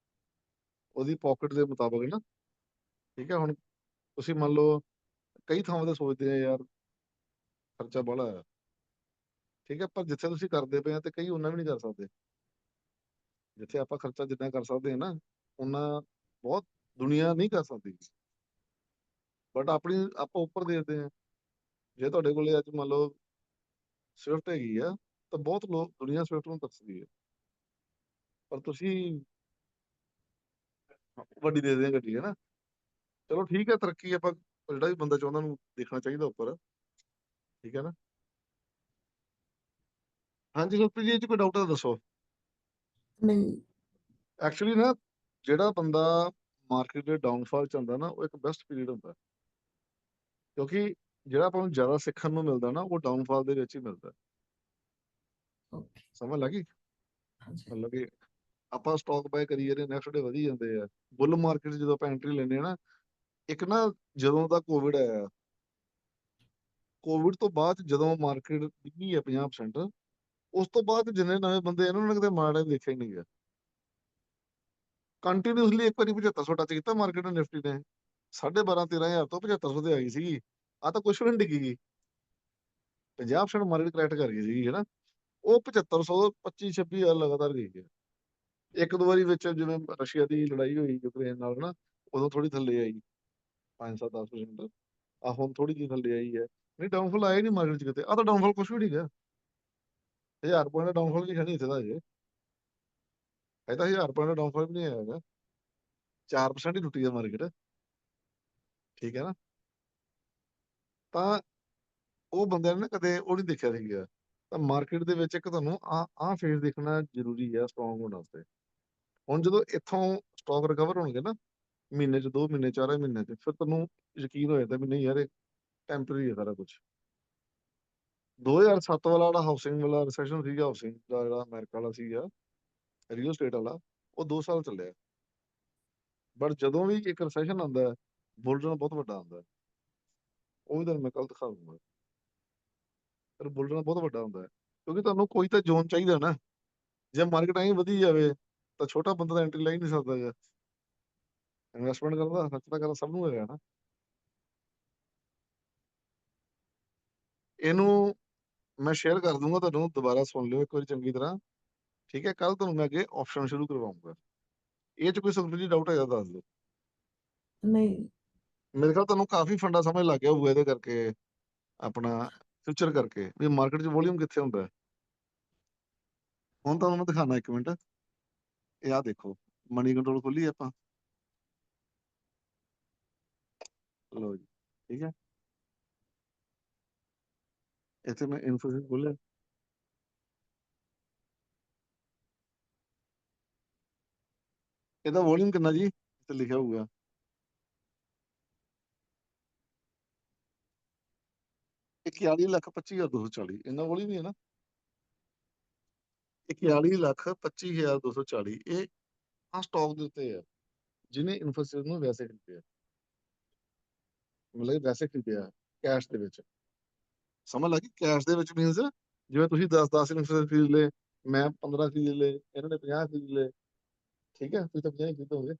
ਉਹਦੀ ਪਾਕਟ ਦੇ ਮੁਤਾਬਕ ਨਾ, ਠੀਕ ਹੈ? ਹੁਣ ਤੁਸੀਂ ਮੰਨ ਲਓ ਕਈ ਥਾਵਾਂ ਤੇ ਸੋਚਦੇ ਆ ਯਾਰ ਖਰਚਾ ਬਾਹਲਾ ਹੈ, ਠੀਕ ਹੈ, ਪਰ ਜਿੱਥੇ ਤੁਸੀਂ ਕਰਦੇ ਪਏ ਆ ਤੇ ਕਈ ਉਹਨਾਂ ਵੀ ਨਹੀਂ ਕਰ ਸਕਦੇ। ਜਿੱਥੇ ਆਪਾਂ ਖਰਚਾ ਜਿੰਨਾ ਕਰ ਸਕਦੇ ਹਾਂ ਨਾ, ਉਹਨਾਂ ਬਹੁਤ ਦੁਨੀਆ ਨਹੀਂ ਕਰ ਸਕਦੀ, ਬਟ ਆਪਾਂ ਉੱਪਰ ਦੇਖਦੇ ਹਾਂ। ਜੇ ਤੁਹਾਡੇ ਕੋਲੇ ਅੱਜ ਮੰਨ ਲਓ ਸਵਿਫਟ ਹੈਗੀ ਆ, ਤਾਂ ਬਹੁਤ ਲੋਕ ਦੁਨੀਆ ਸਵਿਫਟ ਨੂੰ ਤਰਸਦੀ ਹੈ, ਪਰ ਤੁਸੀਂ ਵੱਡੀ ਦੇ ਦੇ ਗੱਡੀ ਹੈ ਨਾ। ਚਲੋ ਠੀਕ ਹੈ, ਤਰੱਕੀ ਆਪਾਂ ਜਿਹੜਾ ਵੀ ਬੰਦਾ ਚਾਹੁੰਦਾ ਉਹਨੂੰ ਦੇਖਣਾ ਚਾਹੀਦਾ ਉੱਪਰ, ਠੀਕ ਹੈ ਨਾ? ਹਾਂਜੀ ਗੁਰਪ੍ਰੀਤ ਜੀ, ਇਹ 'ਚ ਕੋਈ ਡਾਊਟ ਹੈ ਤਾਂ ਦੱਸੋ? ਨਹੀਂ। ਐਕਚੁਅਲੀ ਨਾ ਜਿਹੜਾ ਬੰਦਾ ਮਾਰਕੀਟ ਦੇ ਡਾਊਨਫਾਲ 'ਚ ਹੁੰਦਾ ਨਾ, ਉਹ ਇੱਕ ਬੈਸਟ ਪੀਰੀਅਡ ਹੁੰਦਾ, ਕਿਉਂਕਿ ਜਿਹੜਾ ਆਪਾਂ ਨੂੰ ਜ਼ਿਆਦਾ ਸਿੱਖਣ ਨੂੰ ਮਿਲਦਾ ਨਾ, ਉਹ ਡਾਊਨਫਾਲ ਦੇ ਵਿੱਚ ਹੀ ਮਿਲਦਾ। ਓਕੇ। ਸਮਝ ਲੱਗੀ? ਹਾਂਜੀ। ਮਤਲਬ ਕਿ ਆਪਾਂ ਸਟਾਕ ਬਾਏ ਕਰੀ ਜਾਂਦੇ, ਨੈਕਸਟ ਡੇ ਵਧੀ ਜਾਂਦੇ ਆ। ਬੁੱਲ ਮਾਰਕੀਟ ਜਦੋਂ ਆਪਾਂ ਐਂਟਰੀ ਲੈਂਦੇ ਆ ਨਾ, ਇੱਕ ਨਾ ਜਦੋਂ ਦਾ ਕੋਵਿਡ ਆਇਆ, ਕੋਵਿਡ ਤੋਂ ਬਾਅਦ ਜਦੋਂ ਮਾਰਕੀਟ ਡਿੱਗੀ ਹੈ 50%, ਉਸ ਤੋਂ ਬਾਅਦ ਜਿੰਨੇ ਨਵੇਂ ਬੰਦੇ ਇਹਨਾਂ ਨੇ ਕਿਤੇ ਮਾੜਾ ਦੇਖਿਆ ਹੀ ਨਹੀਂ ਗਿਆ। ਕੰਟੀਨਿਊਸਲੀ ਇੱਕ ਵਾਰੀ 7500 ਟੱਚ ਕੀਤਾ ਮਾਰਕੀਟ ਨੇ, ਨਿਫਟੀ ਨੇ 12,500-13,000 ਤੋਂ 7500 ਤੇ ਆਈ ਸੀਗੀ। ਆ ਤਾਂ ਕੁਛ ਵੀ ਨਹੀਂ ਡਿੱਗੀ ਗਈ, 50% ਮਾਰਕੀਟ ਕਰੈਕਟ ਕਰ ਗਈ ਸੀਗੀ, ਹੈ ਨਾ? ਉਹ 7500 25-26 ਲਗਾਤਾਰ ਗਈ ਹੈ। ਇੱਕ ਦੋ ਵਾਰੀ ਵਿੱਚ ਜਿਵੇਂ ਰਸ਼ੀਆ ਦੀ ਲੜਾਈ ਹੋਈ ਯੂਕਰੇਨ ਨਾਲ ਨਾ, ਉਦੋਂ ਥੋੜੀ ਥੱਲੇ ਆਈ 5-7-10%। ਆ ਹੁਣ ਥੋੜੀ ਜਿਹੀ ਥੱਲੇ ਆਈ ਹੈ, ਨਹੀਂ ਡਾਊਨਫਾਲ ਆਇਆ ਨਹੀਂ ਮਾਰਕੀਟ 'ਚ ਕਿਤੇ। ਆ ਤਾਂ ਡਾਊਨਫਾਲ ਕੁਛ ਵੀ ਨਹੀਂ ਗਿਆ, 1000 ਪੁਆਇੰਟ ਦਾ ਡਾਊਨਫਾਲ ਵੀ ਹੈ ਨਹੀਂ ਇੱਥੇ ਦਾ ਅਜੇ। ਇਹ ਤਾਂ 1000 ਪੁਆਇੰਟ ਦਾ ਡਾਊਨਫਾਲ ਵੀ ਨਹੀਂ ਆਇਆ ਹੈਗਾ, 4% ਹੀ ਟੁੱਟੀ ਹੈ ਮਾਰਕੀਟ, ਠੀਕ ਹੈ ਨਾ? ਤਾਂ ਉਹ ਬੰਦਿਆਂ ਨੇ ਨਾ ਕਦੇ ਉਹ ਨਹੀਂ ਦੇਖਿਆ ਸੀਗਾ। ਤਾਂ ਮਾਰਕੀਟ ਦੇ ਵਿੱਚ ਇੱਕ ਤੁਹਾਨੂੰ ਆਹ ਫੇਜ਼ ਦੇਖਣਾ ਜ਼ਰੂਰੀ ਹੈ ਸਟਰੋਂਗ ਹੋਣ ਵਾਸਤੇ। ਹੁਣ ਜਦੋਂ ਇੱਥੋਂ ਸਟਾਕ ਰਿਕਵਰ ਹੋਣਗੇ ਨਾ, ਮਹੀਨੇ 'ਚ 2 ਮਹੀਨੇ 4 ਮਹੀਨੇ 'ਚ ਫਿਰ ਤੈਨੂੰ ਯਕੀਨ ਹੋ ਜਾਂਦਾ ਵੀ ਨਹੀਂ ਯਾਰ ਇਹ ਟੈਂਪਰੇਰੀ ਹੈ ਸਾਰਾ ਕੁਝ। 2007 ਵਾਲਾ ਜਿਹੜਾ ਹਾਊਸਿੰਗ ਵਾਲਾ ਰਿਸੈਸ਼ਨ ਸੀਗਾ, ਹਾਊਸਿੰਗ ਦਾ ਜਿਹੜਾ ਅਮਰੀਕਾ ਵਾਲਾ ਸੀਗਾ ਰੀਅਲ ਸਟੇਟ ਵਾਲਾ, ਉਹ 2 ਸਾਲ ਚੱਲਿਆ। ਬਟ ਜਦੋਂ ਵੀ ਇੱਕ ਰਿਸੈਸ਼ਨ ਆਉਂਦਾ ਬੁਲਰਨ ਬਹੁਤ ਵੱਡਾ ਆਉਂਦਾ, ਉਹ ਵੀ ਤੁਹਾਨੂੰ ਮੈਂ ਕੱਲ ਦਿਖਾ ਦੂੰਗਾ। ਪਰ ਬੁਲਰਨ ਬਹੁਤ ਵੱਡਾ ਹੁੰਦਾ ਕਿਉਂਕਿ ਤੁਹਾਨੂੰ ਕੋਈ ਤਾਂ ਜ਼ੋਨ ਚਾਹੀਦਾ ਨਾ। ਜੇ ਮਾਰਕੀਟ ਐਂ ਵਧੀ ਜਾਵੇ ਤਾਂ ਛੋਟਾ ਬੰਦਾ ਤਾਂ ਐਂਟਰੀ ਲੈ ਹੀ ਨਹੀਂ ਸਕਦਾ ਗਾ। ਇਨਵੈਸਟਮੈਂਟ ਕਰਦਾ, ਖਰਚ ਤਾਂ ਕਰਨਾ ਸਭ ਨੂੰ ਹੈਗਾ ਨਾ। ਇਹਨੂੰ ਮੈਂ ਸ਼ੇਅਰ ਕਰ ਦੂੰਗਾ ਤੁਹਾਨੂੰ, ਦੁਬਾਰਾ ਸੁਣ ਲਿਓ ਇੱਕ ਵਾਰੀ ਚੰਗੀ ਤਰ੍ਹਾਂ, ਠੀਕ ਹੈ? ਕੱਲ ਤੁਹਾਨੂੰ ਮੈਂ ਅੱਗੇ ਆਪਸ਼ਨ ਸ਼ੁਰੂ ਕਰਵਾਉਂਗਾ। ਇਹ 'ਚ ਕੋਈ ਸੁਖਪ੍ਰੀਤ ਡਾਊਟ ਹੈਗਾ ਦੱਸ ਦਿਓ। ਨਹੀਂ ਮੇਰੇ ਖਿਆਲ ਤੁਹਾਨੂੰ ਕਾਫੀ ਫੰਡਾ ਸਮਝ ਲੱਗ ਗਿਆ ਹੋਊਗਾ ਇਹਦੇ ਕਰਕੇ, ਆਪਣਾ ਫਿਊਚਰ ਕਰਕੇ, ਵੀ ਮਾਰਕੀਟ 'ਚ ਵੋਲਿਊਮ ਕਿੱਥੇ ਹੁੰਦਾ ਹੈ। ਹੁਣ ਤੁਹਾਨੂੰ ਮੈਂ ਦਿਖਾਣਾ 1 ਮਿੰਟ, ਇਹ ਆ ਦੇਖੋ ਮਨੀ ਕੰਟਰੋਲ ਖੋਲੀ ਆਪਾਂ, ਲਓ ਜੀ, ਠੀਕ ਹੈ? ਇੱਥੇ ਮੈਂ ਇਨਫੋਸਿਸ ਖੋਲਿਆ, ਇਹਦਾ ਵੋਲਿਊਮ ਕਿੰਨਾ ਜੀ ਇੱਥੇ ਲਿਖਿਆ ਹੋਊਗਾ 41,25,240, ਇੰਨਾ ਵੋਲਿਊਮ ਹੀ ਹੈ ਨਾ। 41,25,240 ਇਹ ਆ ਸਟਾਕ ਦੇ ਉੱਤੇ ਹੈ ਜਿਹਨੇ ਇਨਫੋਸਿਸ ਨੂੰ ਵੈਸੇ ਖਰੀਦਿਆ, ਮਤਲਬ ਵੈਸੇ ਖਰੀਦਿਆ ਕੈਸ਼ ਦੇ ਵਿੱਚ। ਸਮਝ ਲੱਗੀ? ਕੈਸ਼ ਦੇ ਵਿੱਚ ਮੀਨਸ ਜਿਵੇਂ ਤੁਸੀਂ 10 ਇਨਫੋਸਿਸ ਖਰੀਦ ਲਏ, ਮੈਂ 15 ਖਰੀਦ ਲਏ, ਇਹਨਾਂ ਨੇ 50 ਖਰੀਦ ਲਏ, ਠੀਕ ਹੈ? ਤੁਸੀਂ ਤਾਂ 50 ਹੀ ਖਰੀਦੋਗੇ,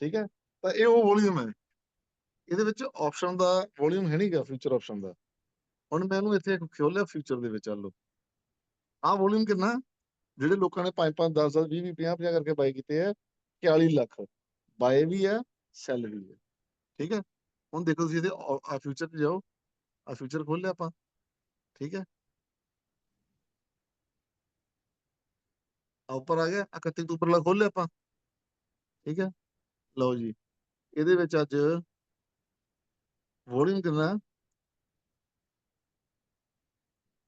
ਠੀਕ ਹੈ? ਤਾਂ ਇਹ ਉਹ ਵੋਲਿਊਮ ਹੈ। ਇਹਦੇ ਵਿੱਚ ਆਪਸ਼ਨ ਦਾ ਵੋਲਿਊਮ ਹੈ ਨਹੀਂਗਾ, ਫਿਊਚਰ ਆਪਸ਼ਨ ਦਾ। ਹੁਣ ਮੈਂ ਇਹਨੂੰ ਇੱਥੇ ਖੋਲਿਆ ਫਿਊਚਰ ਦੇ ਵਿੱਚ, ਚੱਲ ਲਓ ਆਹ ਵੋਲਿਊਮ ਕਿੰਨਾ, ਜਿਹੜੇ ਲੋਕਾਂ ਨੇ 5 10 10 20 20 50 ਕਰਕੇ ਬਾਈ ਕੀਤੇ ਆ, 41 ਲੱਖ ਬਾਏ ਵੀ ਹੈ, ਸੈਲ ਵੀ ਹੈ, ਠੀਕ ਹੈ? ਹੁਣ ਦੇਖੋ ਤੁਸੀਂ ਇਹਦੇ ਆ ਫਿਊਚਰ 'ਚ ਜਾਓ, ਆ ਫਿਊਚਰ ਖੋਲ ਲਿਆ ਆਪਾਂ, ਠੀਕ ਹੈ? ਆ ਉੱਪਰ ਆ ਗਿਆ 31 ਅਕਤੂਬਰ ਵਾਲਾ ਖੋਲ ਲਿਆ ਆਪਾਂ, ਠੀਕ ਹੈ? ਲਓ ਜੀ, ਇਹਦੇ ਵਿੱਚ ਅੱਜ ਵੋਲਿਊਮ ਕਿੰਨਾ,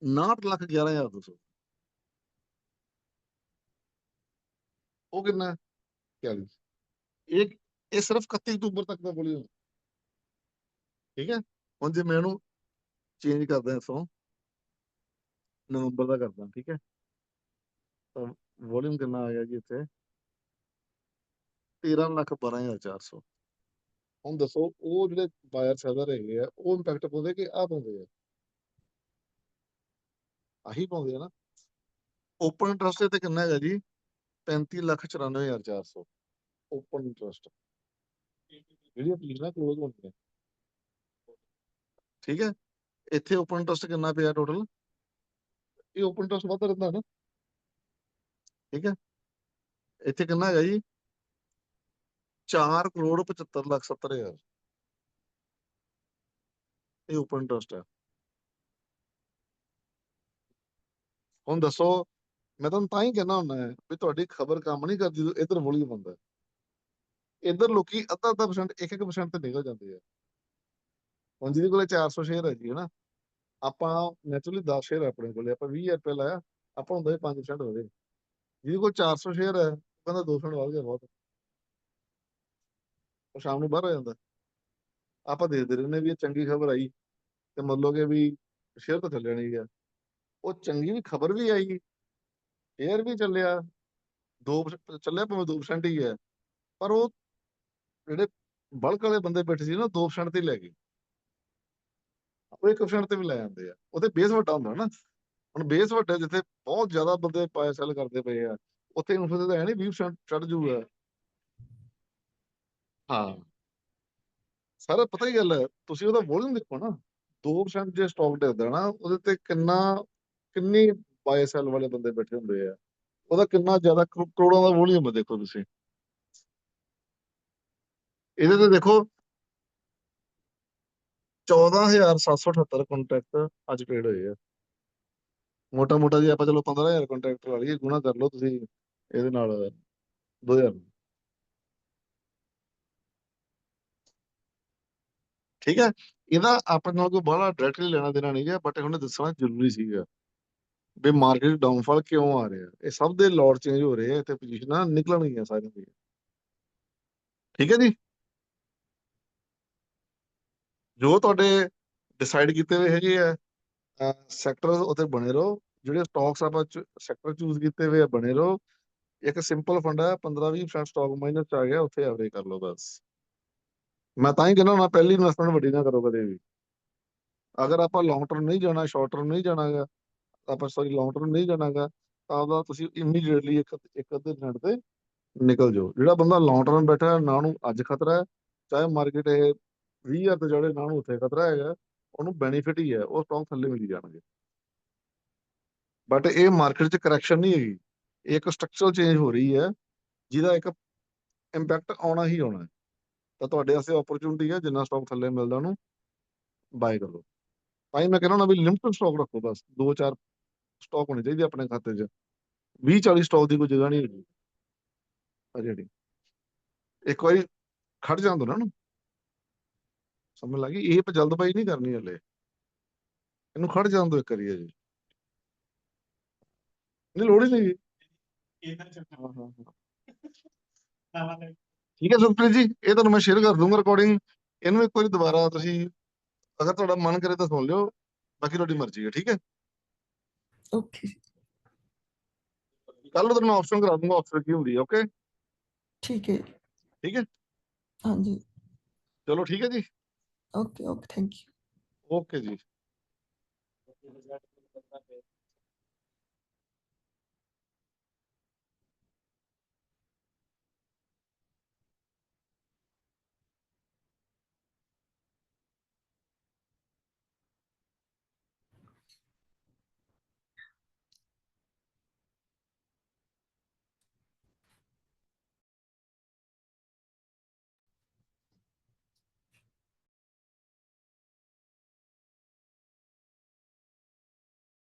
59,11,200, ਉਹ ਕਿੰਨਾ 41। ਇਹ ਸਿਰਫ 31 ਅਕਤੂਬਰ ਤੱਕ ਦਾ ਵੋਲਿਊਮ, ਠੀਕ ਹੈ? ਹੁਣ ਜੇ ਮੈਂ ਇਹਨੂੰ ਚੇਂਜ ਕਰਦਾ ਇੱਥੋਂ ਨਵੰਬਰ ਦਾ ਕਰਦਾ, ਠੀਕ ਹੈ? ਤਾਂ ਵੋਲਿਊਮ ਕਿੰਨਾ ਆ ਗਿਆ ਜੀ ਇੱਥੇ 13,12,400। ਹੁਣ ਦੱਸੋ ਉਹ ਜਿਹੜੇ ਬਾਇਰ ਸੈਲਰ ਹੈਗੇ ਆ ਉਹ ਇੰਪੈਕਟ ਪਾਉਂਦੇ ਕਿ ਆਹ ਪਾਉਂਦੇ ਆ? ਆਹੀ ਪਾਉਂਦੇ ਆ ਨਾ। ਓਪਨ ਇੰਟਰਸਟ ਤੇ ਕਿੰਨਾ ਹੈਗਾ ਜੀ 35,94,400 ਓਪਨ ਇੰਟਰਸਟ, ਜਿਹੜੀ ਪੋਜੀਸ਼ਨਾਂ ਕਲੋਜ਼ ਹੁੰਦੀਆਂ, ਠੀਕ ਹੈ? ਇੱਥੇ ਓਪਨ ਇੰਟਰਸਟ ਕਿੰਨਾ ਪਿਆ ਟੋਟਲ, ਇਹ ਓਪਨ ਇੰਟਰਸਟ ਵੱਧ ਰਹਿੰਦਾ ਨਾ, ਠੀਕ ਹੈ? ਇੱਥੇ ਕਿੰਨਾ ਹੈਗਾ ਜੀ 4,75,70,000, ਇਹ ਓਪਨ ਇੰਟਰਸਟ ਹੈ। ਹੁਣ ਦੱਸੋ, ਮੈਂ ਤੁਹਾਨੂੰ ਤਾਂ ਹੀ ਕਹਿਣਾ ਹੁੰਦਾ ਵੀ ਤੁਹਾਡੀ ਖਬਰ ਕੰਮ ਨਹੀਂ ਕਰਦੀ ਜਦੋਂ ਇੱਧਰ ਵੋਲਿਊਮ ਹੁੰਦਾ, ਇੱਧਰ ਲੋਕੀ ਅੱਧਾ ਪਰਸੈਂਟ 1% ਤੇ ਨਿਕਲ ਜਾਂਦੇ ਆ। ਹੁਣ ਜਿਹਦੇ ਕੋਲੇ 400 ਸ਼ੇਅਰ ਹੈ ਜੀ, ਹਨਾ, ਆਪਾਂ ਨੈਚੁਰਲੀ 10 ਸ਼ੇਅਰ ਆਪਣੇ ਕੋਲੇ, ਆਪਾਂ 20,000 ਰੁਪਏ ਲਾਇਆ, ਆਪਾਂ ਹੁੰਦਾ 5% ਵਧੇ। ਜਿਹਦੇ ਕੋਲ 400 ਸ਼ੇਅਰ ਹੈ ਉਹ ਕਹਿੰਦਾ 2% ਵਧ ਗਿਆ ਬਹੁਤ, ਉਹ ਸ਼ਾਮ ਨੂੰ ਬਾਹਰ ਹੋ ਜਾਂਦਾ। ਆਪਾਂ ਦੇਖਦੇ ਰਹਿੰਦੇ ਵੀ ਇਹ ਚੰਗੀ ਖਬਰ ਆਈ ਤੇ ਮੰਨ ਕਿ ਵੀ ਸ਼ੇਅਰ ਤਾਂ ਚੱਲਿਆ ਨਹੀਂ ਗਿਆ, ਉਹ ਚੰਗੀ ਵੀ ਖਬਰ ਵੀ ਆਈ, ਸ਼ੇਅਰ ਵੀ ਚੱਲਿਆ, 2% ਚੱਲਿਆ, ਭਾਵੇਂ 2% ਹੀ ਹੈ, ਪਰ ਉਹ ਜਿਹੜੇ ਬਲਕ ਵਾਲੇ ਬੰਦੇ ਬੈਠੇ ਸੀ ਨਾ 2% ਤੇ ਹੀ ਲੈ ਗਏ, ਉਹ 1% ਤੇ ਵੀ ਲੈ ਜਾਂਦੇ ਆ, ਉਹਦੇ ਬੇਸ ਵੱਡਾ ਹੁੰਦਾ ਨਾ। ਹੁਣ ਬੇਸ ਵੱਡਾ ਜਿੱਥੇ ਬਹੁਤ ਜ਼ਿਆਦਾ ਬੰਦੇ ਪਾਏ ਸੈਲ ਕਰਦੇ ਪਏ ਆ, ਉੱਥੇ ਇਨਫਲੇਸ਼ਨ ਤਾਂ ਹੈ ਨਹੀਂ 20% ਚੜ ਜੂਗਾ। ਹਾਂ, ਸਾਰਾ ਪਤਾ ਹੀ ਗੱਲ ਹੈ, ਤੁਸੀਂ ਉਹਦਾ ਵੋਲਿਊਮ ਦੇਖੋ ਨਾ, 2% ਜੇ ਸਟਾਕ ਡਿੱਗਦਾ ਨਾ ਉਹਦੇ ਤੇ ਕਿੰਨੀ ਬਾਏ ਸੈਲ ਵਾਲੇ ਬੰਦੇ ਬੈਠੇ ਹੁੰਦੇ ਆ, ਉਹਦਾ ਕਿੰਨਾ ਜ਼ਿਆਦਾ ਕਰੋੜਾਂ ਦਾ ਵੋਲਿਊਮ ਹੈ, ਦੇਖੋ ਤੁਸੀਂ ਇਹਦੇ ਤੇ ਦੇਖੋ 14,778 ਕੰਟਰੈਕਟ ਅੱਜ ਟ੍ਰੇਡ ਹੋਏ ਆ। ਮੋਟਾ ਮੋਟਾ ਜੀ ਆਪਾਂ ਚਲੋ 15,000 ਕੰਟਰੈਕਟ ਲਾ ਲਈਏ, ਗੁਣਾ ਕਰ ਲਓ ਤੁਸੀਂ ਇਹਦੇ ਨਾਲ 2,000, ਠੀਕ ਹੈ? ਇਹਦਾ ਆਪਣੇ ਨਾਲ ਕੋਈ ਬੜਾ ਡਾਇਰੈਕਟਲੀ ਲੈਣਾ ਦੇਣਾ ਨਹੀਂ ਹੈ, ਬਟ ਉਹਨੇ ਦੱਸਣਾ ਜ਼ਰੂਰੀ ਸੀਗਾ ਵੀ ਮਾਰਕੀਟ ਡਾਊਨਫਾਲ ਕਿਉਂ ਆ ਰਿਹਾ, ਇਹ ਸਭ ਦੇ ਲੋਟ ਚੇਂਜ ਹੋ ਰਹੇ ਆ, ਇੱਥੇ ਪੋਜੀਸ਼ਨਾਂ ਨਿਕਲਣਗੀਆਂ ਸਾਰੀਆਂ ਦੀਆਂ, ਠੀਕ ਹੈ ਜੀ? ਜੋ ਤੁਹਾਡੇ ਡਿਸਾਈਡ ਕੀਤੇ ਹੋਏ ਹੈਗੇ ਆ ਸੈਕਟਰ ਉੱਤੇ ਬਣੇ ਰਹੋ, ਜਿਹੜੇ ਸਟਾਕਸ ਆਪਾਂ ਸੈਕਟਰ ਚੂਜ਼ ਕੀਤੇ ਹੋਏ ਆ ਬਣੇ ਰਹੋ। ਇੱਕ ਸਿੰਪਲ ਫੰਡ ਹੈ, 15-20% ਸਟਾਕ ਮਾਈਨਸ ਚ ਆ ਗਿਆ, ਉੱਥੇ ਐਵਰੇਜ ਕਰ ਲਓ ਬਸ। ਮੈਂ ਤਾਂ ਹੀ ਕਹਿੰਦਾ ਹੁੰਦਾ ਪਹਿਲੀ ਇਨਵੈਸਟਮੈਂਟ ਵੱਡੀ ਨਾ ਕਰੋ ਕਦੇ ਵੀ। ਅਗਰ ਆਪਾਂ ਲੌਂਗ ਟਰਮ ਨਹੀਂ ਜਾਣਾ, ਸ਼ਾਰਟ ਟਰਮ ਨਹੀਂ ਜਾਣਾਗਾ, ਆਪਾਂ ਸੌਰੀ ਲੌਂਗ ਟਰਮ ਨਹੀਂ ਜਾਣਾਗਾ, ਤਾਂ ਉਹਦਾ ਤੁਸੀਂ ਇਮੀਡੀਏਟਲੀ ਇੱਕ ਅੱਧੇ ਮਿੰਟ ਤੇ ਨਿਕਲ ਜਾਓ। ਜਿਹੜਾ ਬੰਦਾ ਲੌਂਗ ਟਰਮ ਬੈਠਾ, ਨਾ ਉਹਨੂੰ ਅੱਜ ਖਤਰਾ ਹੈ, ਚਾਹੇ ਮਾਰਕੀਟ ਇਹ 20,000 ਤੇ ਜਿਹੜੇ ਨਾ ਉਹਨੂੰ ਉੱਥੇ ਖਤਰਾ ਹੈਗਾ, ਉਹਨੂੰ ਬੈਨੀਫਿਟ ਹੀ ਹੈ, ਉਹ ਸਟਾਕ ਥੱਲੇ ਮਿਲ ਜਾਣਗੇ। ਬਟ ਇਹ ਮਾਰਕੀਟ 'ਚ ਕਰੈਕਸ਼ਨ ਨਹੀਂ ਹੈਗੀ, ਇਹ ਇੱਕ ਸਟਰਕਚਰਲ ਚੇਂਜ ਹੋ ਰਹੀ ਹੈ, ਜਿਹਦਾ ਇੱਕ ਇੰਪੈਕਟ ਆਉਣਾ ਹੀ ਆਉਣਾ ਹੈ। ਤਾਂ ਤੁਹਾਡੇ ਵਾਸਤੇ ਓਪਰਚੁਨਿਟੀ ਹੈ, ਜਿੰਨਾ ਸਟਾਕ ਥੱਲੇ ਮਿਲਦਾ ਉਹਨੂੰ ਬਾਏ ਕਰੋ। ਤਾਂ ਹੀ ਮੈਂ ਕਹਿੰਦਾ ਹੁੰਦਾ ਵੀ ਲਿਮਟਡ ਸਟਾਕ ਰੱਖੋ, ਬਸ 2-4 ਸਟਾਕ ਹੋਣੇ ਚਾਹੀਦੇ ਆਪਣੇ ਖਾਤੇ 'ਚ। 20-40 ਸਟਾਕ ਦੀ ਕੋਈ ਜਗ੍ਹਾ ਨਹੀਂ ਹੈਗੀ ਜਿਹੜੀ। ਇੱਕ ਵਾਰੀ ਖੜ ਜਾਂਦਾ ਨਾ, ਸਮਝ ਲੱਗੀ, ਇਹ ਜਲਦਬਾਜ਼ੀ ਨਹੀਂ ਕਰਨੀ ਹਲੇ, ਇਹਨੂੰ ਖੜ ਜਾਣ ਦੋ ਇੱਕ ਵਾਰੀ ਜੀ, ਨਹੀਂ ਲੋੜ ਹੀ ਨਹੀਂ। ਠੀਕ ਹੈ ਸੁਖਪ੍ਰੀਤ ਜੀ, ਇਹ ਤੁਹਾਨੂੰ ਮੈਂ ਸ਼ੇਅਰ ਕਰ ਦੂੰਗਾ ਰਿਕਾਰਡਿੰਗ, ਇਹਨੂੰ ਇੱਕ ਵਾਰੀ ਦੁਬਾਰਾ ਤੁਸੀਂ ਅਗਰ ਤੁਹਾਡਾ ਮਨ ਕਰੇ ਤਾਂ ਸੁਣ ਲਿਓ, ਬਾਕੀ ਤੁਹਾਡੀ ਮਰਜ਼ੀ ਹੈ। ਠੀਕ ਹੈ, ओके ਕੱਲ ਨੂੰ ਤੁਹਾਨੂੰ ਮੈਂ ਆਪਸ਼ਨ ਕਰਾ ਦੂੰਗਾ, ਆਪਸ਼ਨ ਕੀ ਹੁੰਦੀ ਹੈ। ਓਕੇ ठीक है ਠੀਕ ਹੈ, हाँ जी ਚਲੋ ਠੀਕ ਹੈ ਜੀ, okay okay thank you okay ਜੀ।